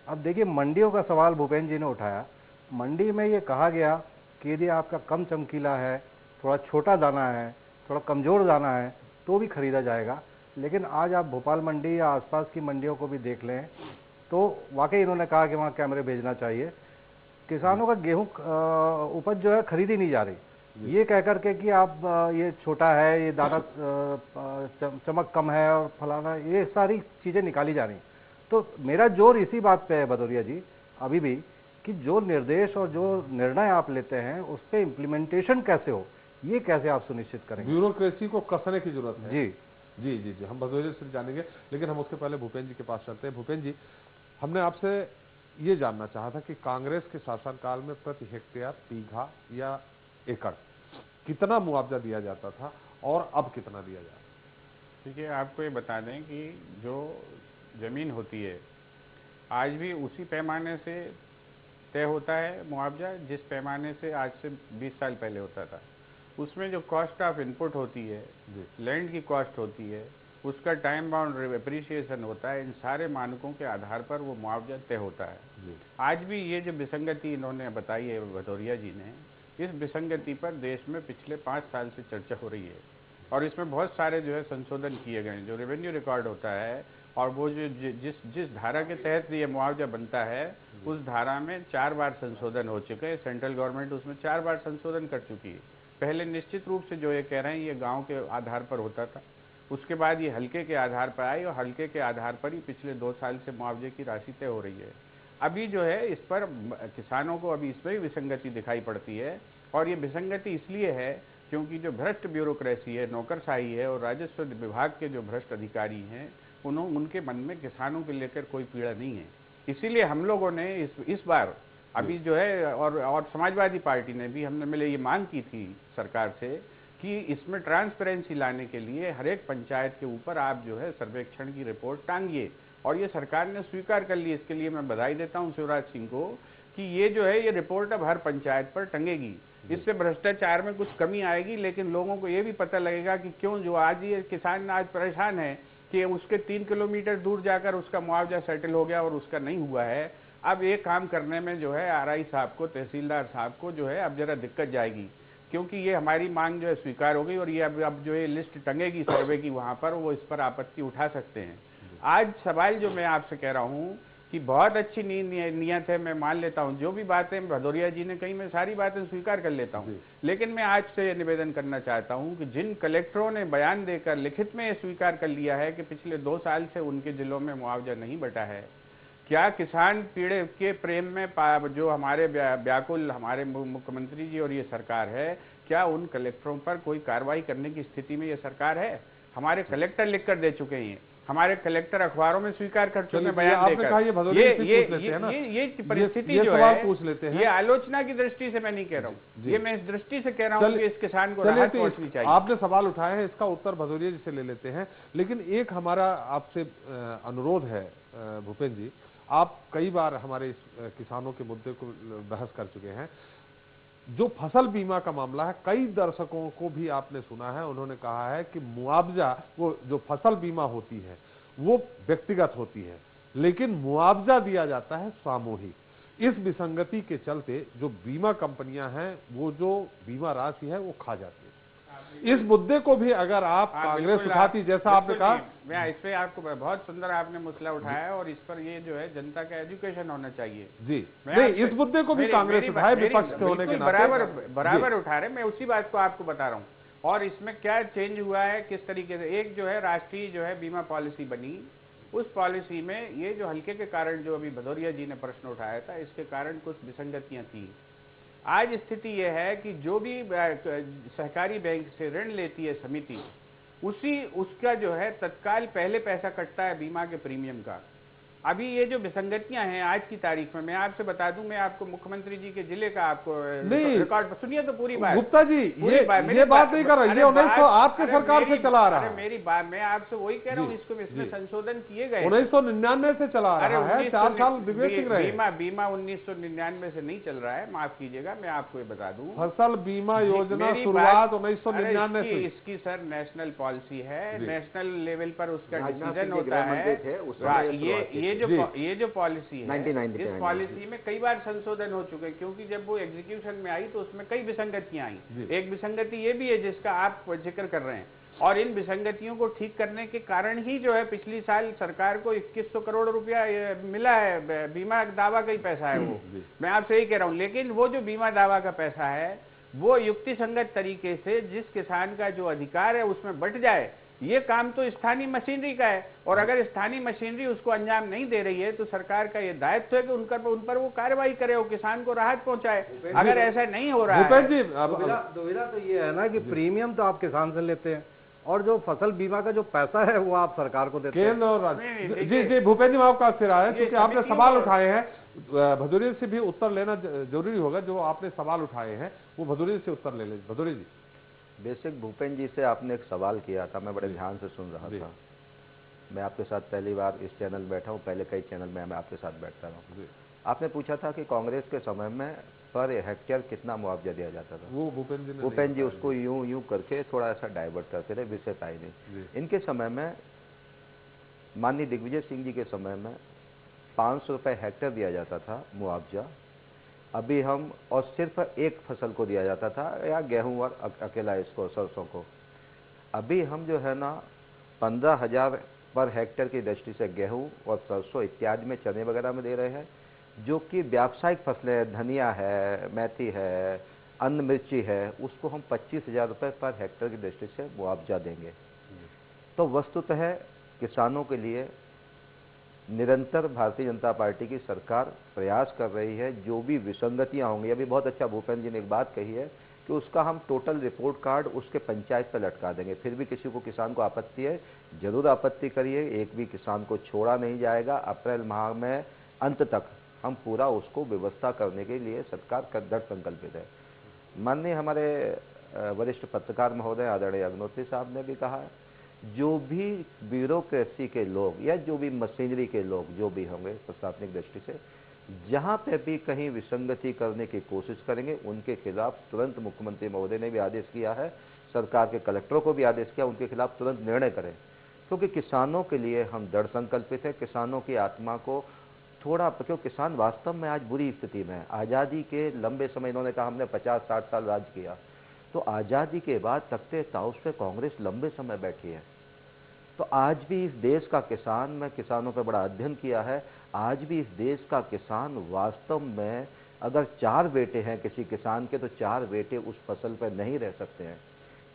अब देखिए मंडियों का सवाल भूपेंद्र जी ने उठाया। मंडी में ये कहा गया कि यदि आपका कम चमकीला है, थोड़ा छोटा दाना है, थोड़ा कमज़ोर दाना है तो भी खरीदा जाएगा। लेकिन आज आप भोपाल मंडी या आसपास की मंडियों को भी देख लें तो वाकई इन्होंने कहा कि वहाँ कैमरे भेजना चाहिए। किसानों का गेहूँ उपज जो है खरीदी नहीं जा रही, ये कह करके कि आप ये छोटा है, ये दाना चमक कम है और फलाना, ये सारी चीज़ें निकाली जा रही। तो मेरा जोर इसी बात पे है भदौरिया जी अभी भी कि जो निर्देश और जो निर्णय आप लेते हैं उस पर इम्प्लीमेंटेशन कैसे हो, ये कैसे आप सुनिश्चित करेंगे। ब्यूरोक्रेसी को कसने की जरूरत है। जी जी जी जी हम भदौरिया से जानेंगे, लेकिन हम उसके पहले भूपेंद्र जी के पास चलते हैं। भूपेंद्र जी, हमने आपसे ये जानना चाहा था कि कांग्रेस के शासनकाल में प्रति हेक्टेयर, बीघा या एकड़ कितना मुआवजा दिया जाता था और अब कितना दिया जाता है? देखिए, आपको ये बता दें कि जो ज़मीन होती है आज भी उसी पैमाने से तय होता है मुआवजा जिस पैमाने से आज से 20 साल पहले होता था। उसमें जो कॉस्ट ऑफ इनपुट होती है, लैंड की कॉस्ट होती है, उसका टाइम बाउंड एप्रिसिएशन होता है, इन सारे मानकों के आधार पर वो मुआवजा तय होता है। आज भी ये जो विसंगति इन्होंने बताई है भदौरिया जी ने, इस विसंगति पर देश में पिछले 5 साल से चर्चा हो रही है और इसमें बहुत सारे जो है संशोधन किए गए हैं। जो रेवेन्यू रिकॉर्ड होता है और वो जो जिस धारा के तहत ये मुआवजा बनता है उस धारा में 4 बार संशोधन हो चुके हैं। सेंट्रल गवर्नमेंट उसमें 4 बार संशोधन कर चुकी है। पहले निश्चित रूप से जो ये कह रहे हैं ये गाँव के आधार पर होता था, उसके बाद ये हल्के के आधार पर आई और हल्के के आधार पर ही पिछले 2 साल से मुआवजे की राशि तय हो रही है। अभी जो है इस पर किसानों को अभी इसमें भी विसंगति दिखाई पड़ती है और ये विसंगति इसलिए है क्योंकि जो भ्रष्ट ब्यूरोक्रेसी है, नौकरशाही है और राजस्व विभाग के जो भ्रष्ट अधिकारी हैं उनके मन में किसानों के लेकर कोई पीड़ा नहीं है। इसीलिए हम लोगों ने इस बार अभी जो है और समाजवादी पार्टी ने भी हमने मिले ये मांग की थी सरकार से कि इसमें ट्रांसपेरेंसी लाने के लिए हर एक पंचायत के ऊपर आप जो है सर्वेक्षण की रिपोर्ट टांगिए और ये सरकार ने स्वीकार कर ली। इसके लिए मैं बधाई देता हूं शिवराज सिंह को कि ये जो है ये रिपोर्ट अब हर पंचायत पर टंगेगी। इससे भ्रष्टाचार में कुछ कमी आएगी, लेकिन लोगों को ये भी पता लगेगा कि क्यों जो आज ये किसान आज परेशान है कि उसके 3 किलोमीटर दूर जाकर उसका मुआवजा सेटल हो गया और उसका नहीं हुआ है। अब ये काम करने में जो है आरआई साहब को, तहसीलदार साहब को जो है अब जरा दिक्कत जाएगी, क्योंकि ये हमारी मांग जो है स्वीकार हो गई और ये अब जो ये लिस्ट टंगेगी सर्वे की वहाँ पर, वो इस पर आपत्ति उठा सकते हैं। आज सवाल जो मैं आपसे कह रहा हूँ कि बहुत अच्छी नीयत है, मैं मान लेता हूँ जो भी बातें भदौरिया जी ने कही मैं सारी बातें स्वीकार कर लेता हूँ, लेकिन मैं आज से ये निवेदन करना चाहता हूँ कि जिन कलेक्टरों ने बयान देकर लिखित में ये स्वीकार कर लिया है कि पिछले 2 साल से उनके जिलों में मुआवजा नहीं बटा है, क्या किसान पीड़े के प्रेम में जो हमारे व्याकुल हमारे मुख्यमंत्री जी और ये सरकार है, क्या उन कलेक्टरों पर कोई कार्रवाई करने की स्थिति में ये सरकार है? हमारे कलेक्टर लिख कर दे चुके हैं, हमारे कलेक्टर अखबारों में स्वीकार कर चुके हैं बयान देकर। ये परिस्थिति जो है पूछ लेते हैं, ये आलोचना की दृष्टि से मैं नहीं कह रहा हूँ, ये मैं इस दृष्टि से कह रहा हूँ कि इस किसान को राहत पहुंचनी चाहिए। आपने सवाल उठाए हैं, इसका उत्तर भदौरिया जी से ले लेते हैं, लेकिन एक हमारा आपसे अनुरोध है भूपेंद्र जी, आप कई बार हमारे किसानों के मुद्दे को बहस कर चुके हैं। जो फसल बीमा का मामला है, कई दर्शकों को भी आपने सुना है, उन्होंने कहा है कि मुआवजा, वो जो फसल बीमा होती है वो व्यक्तिगत होती है, लेकिन मुआवजा दिया जाता है सामूहिक। इस विसंगति के चलते जो बीमा कंपनियां हैं वो जो बीमा राशि है वो खा जाती है। इस मुद्दे को भी अगर आप कांग्रेस उठाती, जैसा आपने कहा, मैं इस पे आपको बहुत सुंदर आपने मुद्दा उठाया और इस पर ये जो है जनता का एजुकेशन होना चाहिए जी। नहीं, इस मुद्दे को भी कांग्रेस उठाए, विपक्ष के होने के नाते बराबर उठा रहे। मैं उसी बात को आपको बता रहा हूँ और इसमें क्या चेंज हुआ है, किस तरीके से। एक जो है राष्ट्रीय जो है बीमा पॉलिसी बनी, उस पॉलिसी में ये जो हल्के के कारण जो अभी भदौरिया जी ने प्रश्न उठाया था, इसके कारण कुछ विसंगतियां थी। आज स्थिति यह है कि जो भी सहकारी बैंक से ऋण लेती है समिति, उसका जो है तत्काल पहले पैसा कटता है बीमा के प्रीमियम का। अभी ये जो विसंगतियां हैं आज की तारीख में, मैं आपसे बता दूं, मैं आपको मुख्यमंत्री जी के जिले का आपको रिकॉर्ड पर सुनिए तो पूरी बात। गुप्ता जी ये बात नहीं कर रहा, ये 1900 आपकी सरकार से चला रहा है। मेरी बात, मैं आपसे वही कह रहा हूँ, इसमें संशोधन किए गए। 1999 से चला रहा है, 4 साल दिग्विजय सिंह रहे। बीमा 1999 से नहीं चल रहा है, माफ कीजिएगा, मैं आपको ये बता दूं। फसल बीमा योजना शुरुआत 1999 से। इसकी सर नेशनल पॉलिसी है, नेशनल लेवल पर उसका डिसीजन होता है। ये जो पॉलिसी है, इस पॉलिसी में कई बार संशोधन हो चुके हैं, क्योंकि जब वो एग्जीक्यूशन में आई तो उसमें कई विसंगतियां आई। एक विसंगति ये भी है जिसका आप जिक्र कर रहे हैं, और इन विसंगतियों को ठीक करने के कारण ही जो है पिछली साल सरकार को 2100 करोड़ रुपया मिला है। बीमा दावा का ही पैसा है वो, मैं आपसे यही कह रहा हूँ। लेकिन वो जो बीमा दावा का पैसा है वो युक्ति संगत तरीके से जिस किसान का जो अधिकार है उसमें बंट जाए, ये काम तो स्थानीय मशीनरी का है। और अगर स्थानीय मशीनरी उसको अंजाम नहीं दे रही है तो सरकार का ये दायित्व है कि उन पर वो कार्रवाई करे, वो किसान को राहत पहुंचाए। अगर ऐसा नहीं हो रहा है, दुविधा तो ये है ना कि प्रीमियम तो आप किसान से लेते हैं और जो फसल बीमा का जो पैसा है वो आप सरकार को देते हैं। केंद्र और राज्य। जी भूपेंद्र जी, आपका सिर आया क्योंकि आपने सवाल उठाए हैं, भदौरिया से भी उत्तर लेना जरूरी होगा। जो आपने सवाल उठाए हैं वो भदौरिया से उत्तर ले लीजिए। भदौरिया जी, बेसिक भूपेंद्र जी से आपने एक सवाल किया था, मैं बड़े ध्यान से सुन रहा था। मैं आपके साथ पहली बार इस चैनल में बैठा हूँ, पहले कई चैनल में मैं आपके साथ बैठता रहा। आपने पूछा था कि कांग्रेस के समय में पर हेक्टेयर कितना मुआवजा दिया जाता था। वो भूपेंद्र जी उसको यूं करके थोड़ा ऐसा डाइवर्ट करते रहे, विषय था ही नहीं। इनके समय में, माननीय दिग्विजय सिंह जी के समय में 500 रुपये हेक्टेयर दिया जाता था मुआवजा। अभी हम, और सिर्फ एक फसल को दिया जाता था, या गेहूं और अकेला इसको सरसों को। अभी हम जो है ना 15,000 पर हेक्टेयर की दृष्टि से गेहूं और सरसों इत्यादि में, चने वगैरह में दे रहे हैं, जो कि व्यावसायिक फसलें, धनिया है, मेथी है, अन्न मिर्ची है, उसको हम 25,000 रुपये पर हेक्टेयर की दृष्टि से मुआवजा देंगे। तो वस्तुतः किसानों के लिए निरंतर भारतीय जनता पार्टी की सरकार प्रयास कर रही है। जो भी विसंगतियां होंगी, अभी बहुत अच्छा भूपेंद्र जी ने एक बात कही है कि उसका हम टोटल रिपोर्ट कार्ड उसके पंचायत पर लटका देंगे। फिर भी किसी को, किसान को आपत्ति है, जरूर आपत्ति करिए, एक भी किसान को छोड़ा नहीं जाएगा। अप्रैल माह में अंत तक हम पूरा उसको व्यवस्था करने के लिए सरकार का दृढ़ संकल्पित है। माननीय हमारे वरिष्ठ पत्रकार महोदय आदरणीय अग्नोत्री साहब ने भी कहा है, जो भी ब्यूरोक्रेसी के लोग या जो भी मशीनरी के लोग जो भी होंगे प्रशासनिक दृष्टि से, जहां पे भी कहीं विसंगति करने की कोशिश करेंगे उनके खिलाफ तुरंत, मुख्यमंत्री महोदय ने भी आदेश किया है, सरकार के कलेक्टरों को भी आदेश किया, उनके खिलाफ तुरंत निर्णय करें। क्योंकि किसानों के लिए हम दृढ़ संकल्पित है। किसानों की आत्मा को थोड़ा, क्योंकि किसान वास्तव में आज बुरी स्थिति में है। आज़ादी के लंबे समय, इन्होंने कहा हमने 50-60 साल राज किया, तो आज़ादी के बाद तख्ते ताउस पे कांग्रेस लंबे समय बैठी है। तो आज भी इस देश का किसान, मैं किसानों पर बड़ा अध्ययन किया है, आज भी इस देश का किसान वास्तव में, अगर 4 बेटे हैं किसी किसान के, तो 4 बेटे उस फसल पर नहीं रह सकते हैं।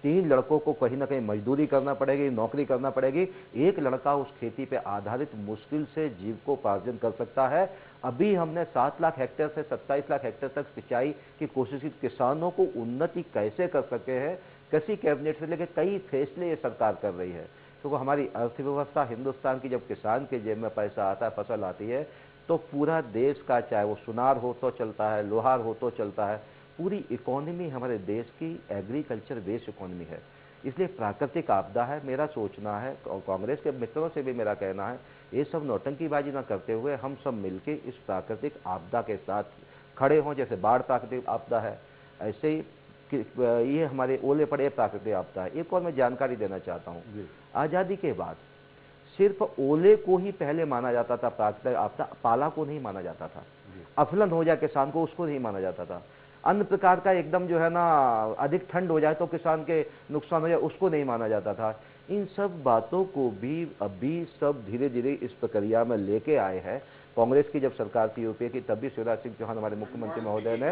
3 लड़कों को कहीं ना कहीं मजदूरी करना पड़ेगी, नौकरी करना पड़ेगी। एक लड़का उस खेती पे आधारित मुश्किल से जीविकोपार्जन कर सकता है। अभी हमने 7 लाख हेक्टेयर से 27 लाख हेक्टेयर तक सिंचाई की कोशिश की। किसानों को उन्नति कैसे कर सके हैं, किसी कैबिनेट से लेकर कई फैसले ये सरकार कर रही है। तो हमारी अर्थव्यवस्था हिंदुस्तान की, जब किसान के जेब में पैसा आता है, फसल आती है, तो पूरा देश का, चाहे वो सुनार हो तो चलता है, लोहार हो तो चलता है, पूरी इकोनॉमी हमारे देश की एग्रीकल्चर बेस्ड इकोनॉमी है। इसलिए प्राकृतिक आपदा है। मेरा सोचना है, और कांग्रेस के मित्रों से भी मेरा कहना है, ये सब नौटंकीबाजी ना करते हुए हम सब मिलके इस प्राकृतिक आपदा के साथ खड़े हों। जैसे बाढ़ प्राकृतिक आपदा है, ऐसे ही ये हमारे ओले पड़े प्राकृतिक आपदा है। एक और मैं जानकारी देना चाहता हूँ, आज़ादी के बाद सिर्फ ओले को ही पहले माना जाता था प्राकृतिक आपदा, पाला को नहीं माना जाता था। अफलन हो जाए किसान को, उसको नहीं माना जाता था। अन्य प्रकार का एकदम जो है ना, अधिक ठंड हो जाए तो किसान के नुकसान हो जाए, उसको नहीं माना जाता था। इन सब बातों को भी अभी सब धीरे धीरे इस प्रक्रिया में लेके आए हैं। कांग्रेस की जब सरकार थी यूपीए की, तभी शिवराज सिंह चौहान हमारे मुख्यमंत्री महोदय ने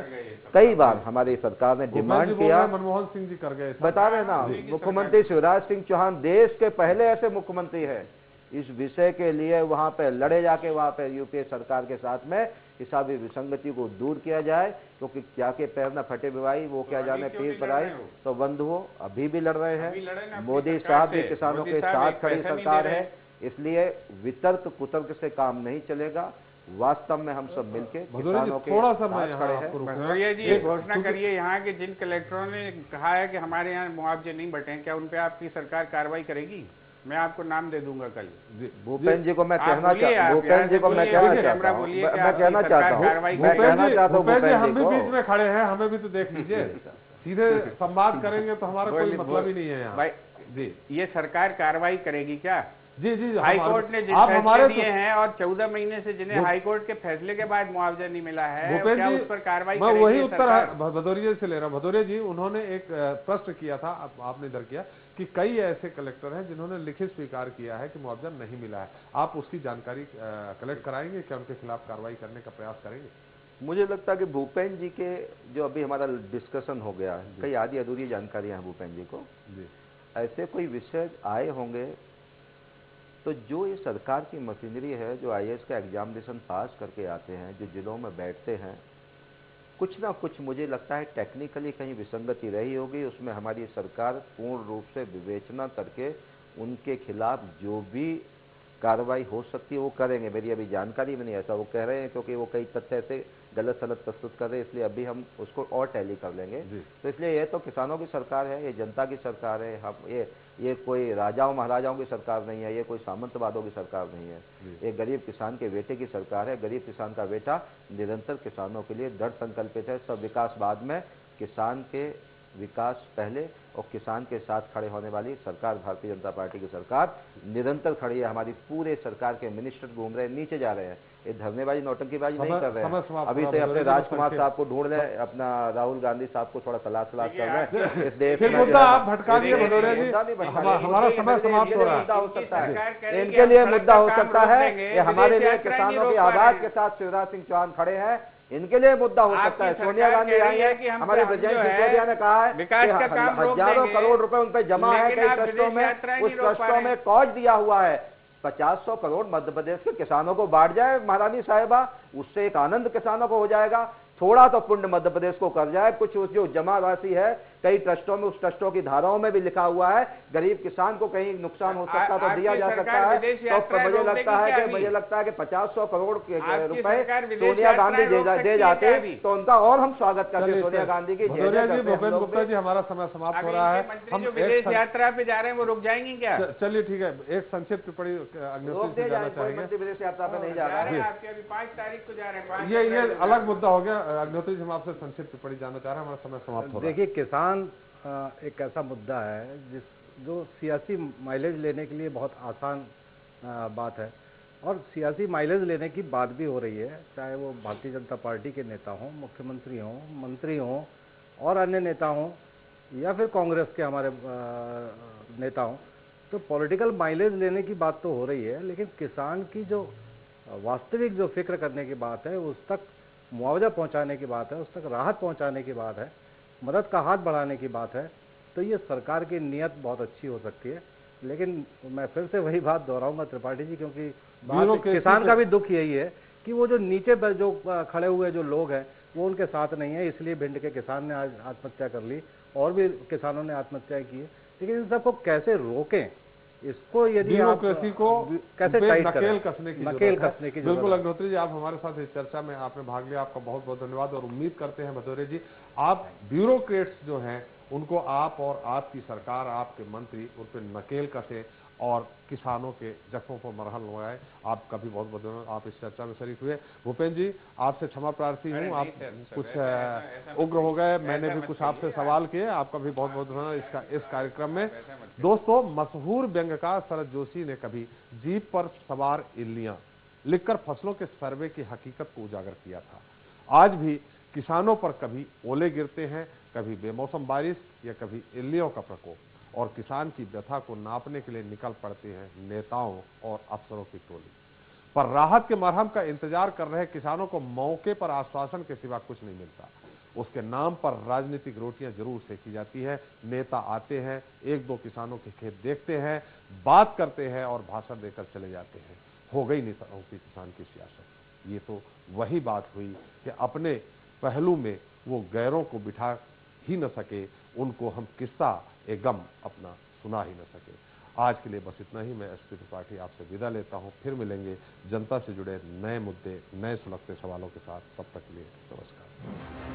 कई बार, हमारी सरकार ने डिमांड किया, मनमोहन सिंह जी कर गए, बता रहे ना, मुख्यमंत्री शिवराज सिंह चौहान देश के पहले ऐसे मुख्यमंत्री है इस विषय के लिए। वहां पे लड़े जाके, वहां पे यूपीए सरकार के साथ में हिसाबी विसंगति को दूर किया जाए, क्योंकि क्या के पैर न फटे भाई, वो क्या जाने पीर पर आए। तो बंधुओं अभी भी लड़ रहे हैं, मोदी साहब भी किसानों के साथ खड़ी सरकार है, इसलिए वितर्क कुतर्क से काम नहीं चलेगा। वास्तव में हम सब मिलके किसानों के थोड़ा सा खड़े हैं। भदौरिया जी ये घोषणा करिए यहाँ के जिन कलेक्टरों ने कहा है कि हमारे यहाँ मुआवजे नहीं बटे, क्या उन पे आपकी सरकार कार्रवाई करेगी? मैं आपको नाम दे दूंगा कल। भूपेंद्र जी को मैं कहना चाहता हूँ, भूपेंद्र जी को मैं कहना चाहता हूँ, भूपेंद्र जी हम भी बीच में खड़े हैं, हमें भी तो देख लीजिए। सीधे संवाद करेंगे तो हमारा कोई मतलब ही नहीं है यहाँ। जी ये सरकार कार्रवाई करेगी क्या? जी जी हाई कोर्ट ने जिन फैसले दिए हैं और 14 महीने से जिन्हें हाई कोर्ट के फैसले के बाद मुआवजा नहीं मिला है, क्या उस पर कार्रवाई करेगी? मैं वही उत्तर भदौरिया से ले रहा हूँ। भदौरिया जी उन्होंने एक प्रश्न किया था, आपने इधर किया कि कई ऐसे कलेक्टर हैं जिन्होंने लिखित स्वीकार किया है कि मुआवजा नहीं मिला है। आप उसकी जानकारी कलेक्ट कराएंगे, क्या उनके खिलाफ कार्रवाई करने का प्रयास करेंगे? मुझे लगता है कि भूपेंद्र जी के जो अभी हमारा डिस्कशन हो गया, कई आधी अधूरी जानकारियां हैं भूपेंद्र जी को। ऐसे कोई विषय आए होंगे तो जो ये सरकार की मशीनरी है, जो IAS का एग्जामिनेशन पास करके आते हैं, जो जिलों में बैठते हैं, कुछ ना कुछ मुझे लगता है टेक्निकली कहीं विसंगति रही होगी। उसमें हमारी सरकार पूर्ण रूप से विवेचना करके उनके खिलाफ जो भी कार्रवाई हो सकती है वो करेंगे। मेरी अभी जानकारी में नहीं, ऐसा वो कह रहे हैं, क्योंकि वो कई तथ्य ऐसे गलत सलत प्रस्तुत कर रहे हैं, इसलिए अभी हम उसको और टैली कर लेंगे। तो इसलिए ये तो किसानों की सरकार है, ये जनता की सरकार है। हम ये कोई राजाओं महाराजाओं की सरकार नहीं है, ये कोई सामंतवादों की सरकार नहीं है। ये गरीब किसान के बेटे की सरकार है। गरीब किसान का बेटा निरंतर किसानों के लिए दृढ़ संकल्पित है। सब विकास बाद में, किसान के विकास पहले, और किसान के साथ खड़े होने वाली सरकार भारतीय जनता पार्टी की सरकार निरंतर खड़ी है। हमारी पूरे सरकार के मिनिस्टर घूम रहे हैं, नीचे जा रहे हैं, ये धरनेबाजी नौटंकीबाजी नहीं कर रहे हैं। अभी से अपने राजकुमार साहब को ढूंढ रहे हैं, अपना राहुल गांधी साहब को थोड़ा तलाश कर रहे हैं। इस देश में आप भटका दिए भदौरिया जी, हमारा समय समाप्त हो रहा है। मुद्दा हो सकता है, इनके लिए मुद्दा हो सकता है, ये हमारे लिए किसानों की आवाज के साथ शिवराज सिंह चौहान खड़े हैं, इनके लिए मुद्दा हो सकता है। सोनिया गांधी आई है, हमारे ब्रजेश सिसोदिया ने कहा है कि हजारों करोड़ रुपए उन पर जमा है कई ट्रस्टों में, उस ट्रस्टों में कॉज दिया हुआ है। 50-100 करोड़ मध्य प्रदेश के किसानों को बांट जाए महारानी साहिबा, उससे एक आनंद किसानों को हो जाएगा। थोड़ा तो पुण्य मध्य प्रदेश को कर जाए। कुछ जो जमा राशि है कई ट्रस्टों में, उस ट्रस्टों की धाराओं में भी लिखा हुआ है गरीब किसान को कहीं नुकसान हो सकता तो दिया जा सकता है। तो मुझे लगता है कि 50-100 करोड़ रुपए सोनिया गांधी दे जाते तो उनका और हम स्वागत करते। सोनिया गांधी की भूपेंद्र गुप्ता जी, हमारा समय समाप्त हो रहा है। हम विदेश यात्रा पे जा रहे हैं, वो रुक जाएंगे क्या? चलिए ठीक है, एक संक्षिप्त टिप्पणी अग्निहोत्री से जाना चाहेंगे। विदेश यात्रा पे नहीं जा रहा है, 5 तारीख को जा रहे हैं। ये अलग मुद्दा हो गया। अग्निहोत्री जी, हम आपसे संक्षिप्त टिप्पणी जानना चाह रहे हैं, हमारा समय समाप्त हो रहा है। देखिए, किसान एक ऐसा मुद्दा है जो सियासी माइलेज लेने के लिए बहुत आसान बात है, और सियासी माइलेज लेने की बात भी हो रही है, चाहे वो भारतीय जनता पार्टी के नेता हों, मुख्यमंत्री हों, मंत्री हों और अन्य नेता हों, या फिर कांग्रेस के हमारे नेता हों। तो पॉलिटिकल माइलेज लेने की बात तो हो रही है, लेकिन किसान की जो वास्तविक जो फिक्र करने की बात है, उस तक मुआवजा पहुंचाने की बात है, उस तक राहत पहुंचाने की बात है, मदद का हाथ बढ़ाने की बात है, तो ये सरकार की नीयत बहुत अच्छी हो सकती है। लेकिन मैं फिर से वही बात दोहराऊंगा त्रिपाठी जी, क्योंकि किसान का भी दुख यही है कि वो जो नीचे पर जो खड़े हुए जो लोग हैं वो उनके साथ नहीं है। इसलिए भिंड के किसान ने आज आत्महत्या कर ली, और भी किसानों ने आत्महत्या की है। लेकिन इन सबको कैसे रोकें, इसको यदि ब्यूरोक्रेसी को कैसे नकेल कसने की बिल्कुल। अग्निहोत्री जी, आप हमारे साथ इस चर्चा में आपने भाग लिया, आपका बहुत बहुत धन्यवाद। और उम्मीद करते हैं भदौरिया जी, आप ब्यूरोक्रेट्स जो हैं उनको आप और आपकी सरकार, आपके मंत्री उन पर नकेल कसे और किसानों के जख्मों पर मरहम लगाए। आपका भी बहुत बहुत धन्यवाद, आप इस चर्चा में शरीक हुए। भूपेंद्र जी, आपसे क्षमा प्रार्थी हूँ, आप कुछ उग्र हो गए, मैंने भी कुछ आपसे सवाल किए, आपका भी बहुत बहुत धन्यवाद इस कार्यक्रम में। दोस्तों, मशहूर व्यंग्यकार शरद जोशी ने कभी जीप पर सवार इल्लियां लिखकर फसलों के सर्वे की हकीकत को उजागर किया था। आज भी किसानों पर कभी ओले गिरते हैं, कभी बेमौसम बारिश या कभी इल्लियों का प्रकोप, और किसान की व्यथा को नापने के लिए निकल पड़ते हैं नेताओं और अफसरों की टोली। पर राहत के मरहम का इंतजार कर रहे किसानों को मौके पर आश्वासन के सिवा कुछ नहीं मिलता। उसके नाम पर राजनीतिक रोटियां जरूर सेकी जाती है। नेता आते हैं, 1-2 किसानों के खेत देखते हैं, बात करते हैं और भाषण देकर चले जाते हैं। हो गई नेताओं की किसान की सियासत। ये तो वही बात हुई कि अपने पहलू में वो गैरों को बिठा ही न सके, उनको हम किस्सा ए गम अपना सुना ही न सके। आज के लिए बस इतना ही। मैं एसपी त्रिपाठी आपसे विदा लेता हूं। फिर मिलेंगे जनता से जुड़े नए मुद्दे, नए सुलगते सवालों के साथ। तब तक के लिए नमस्कार।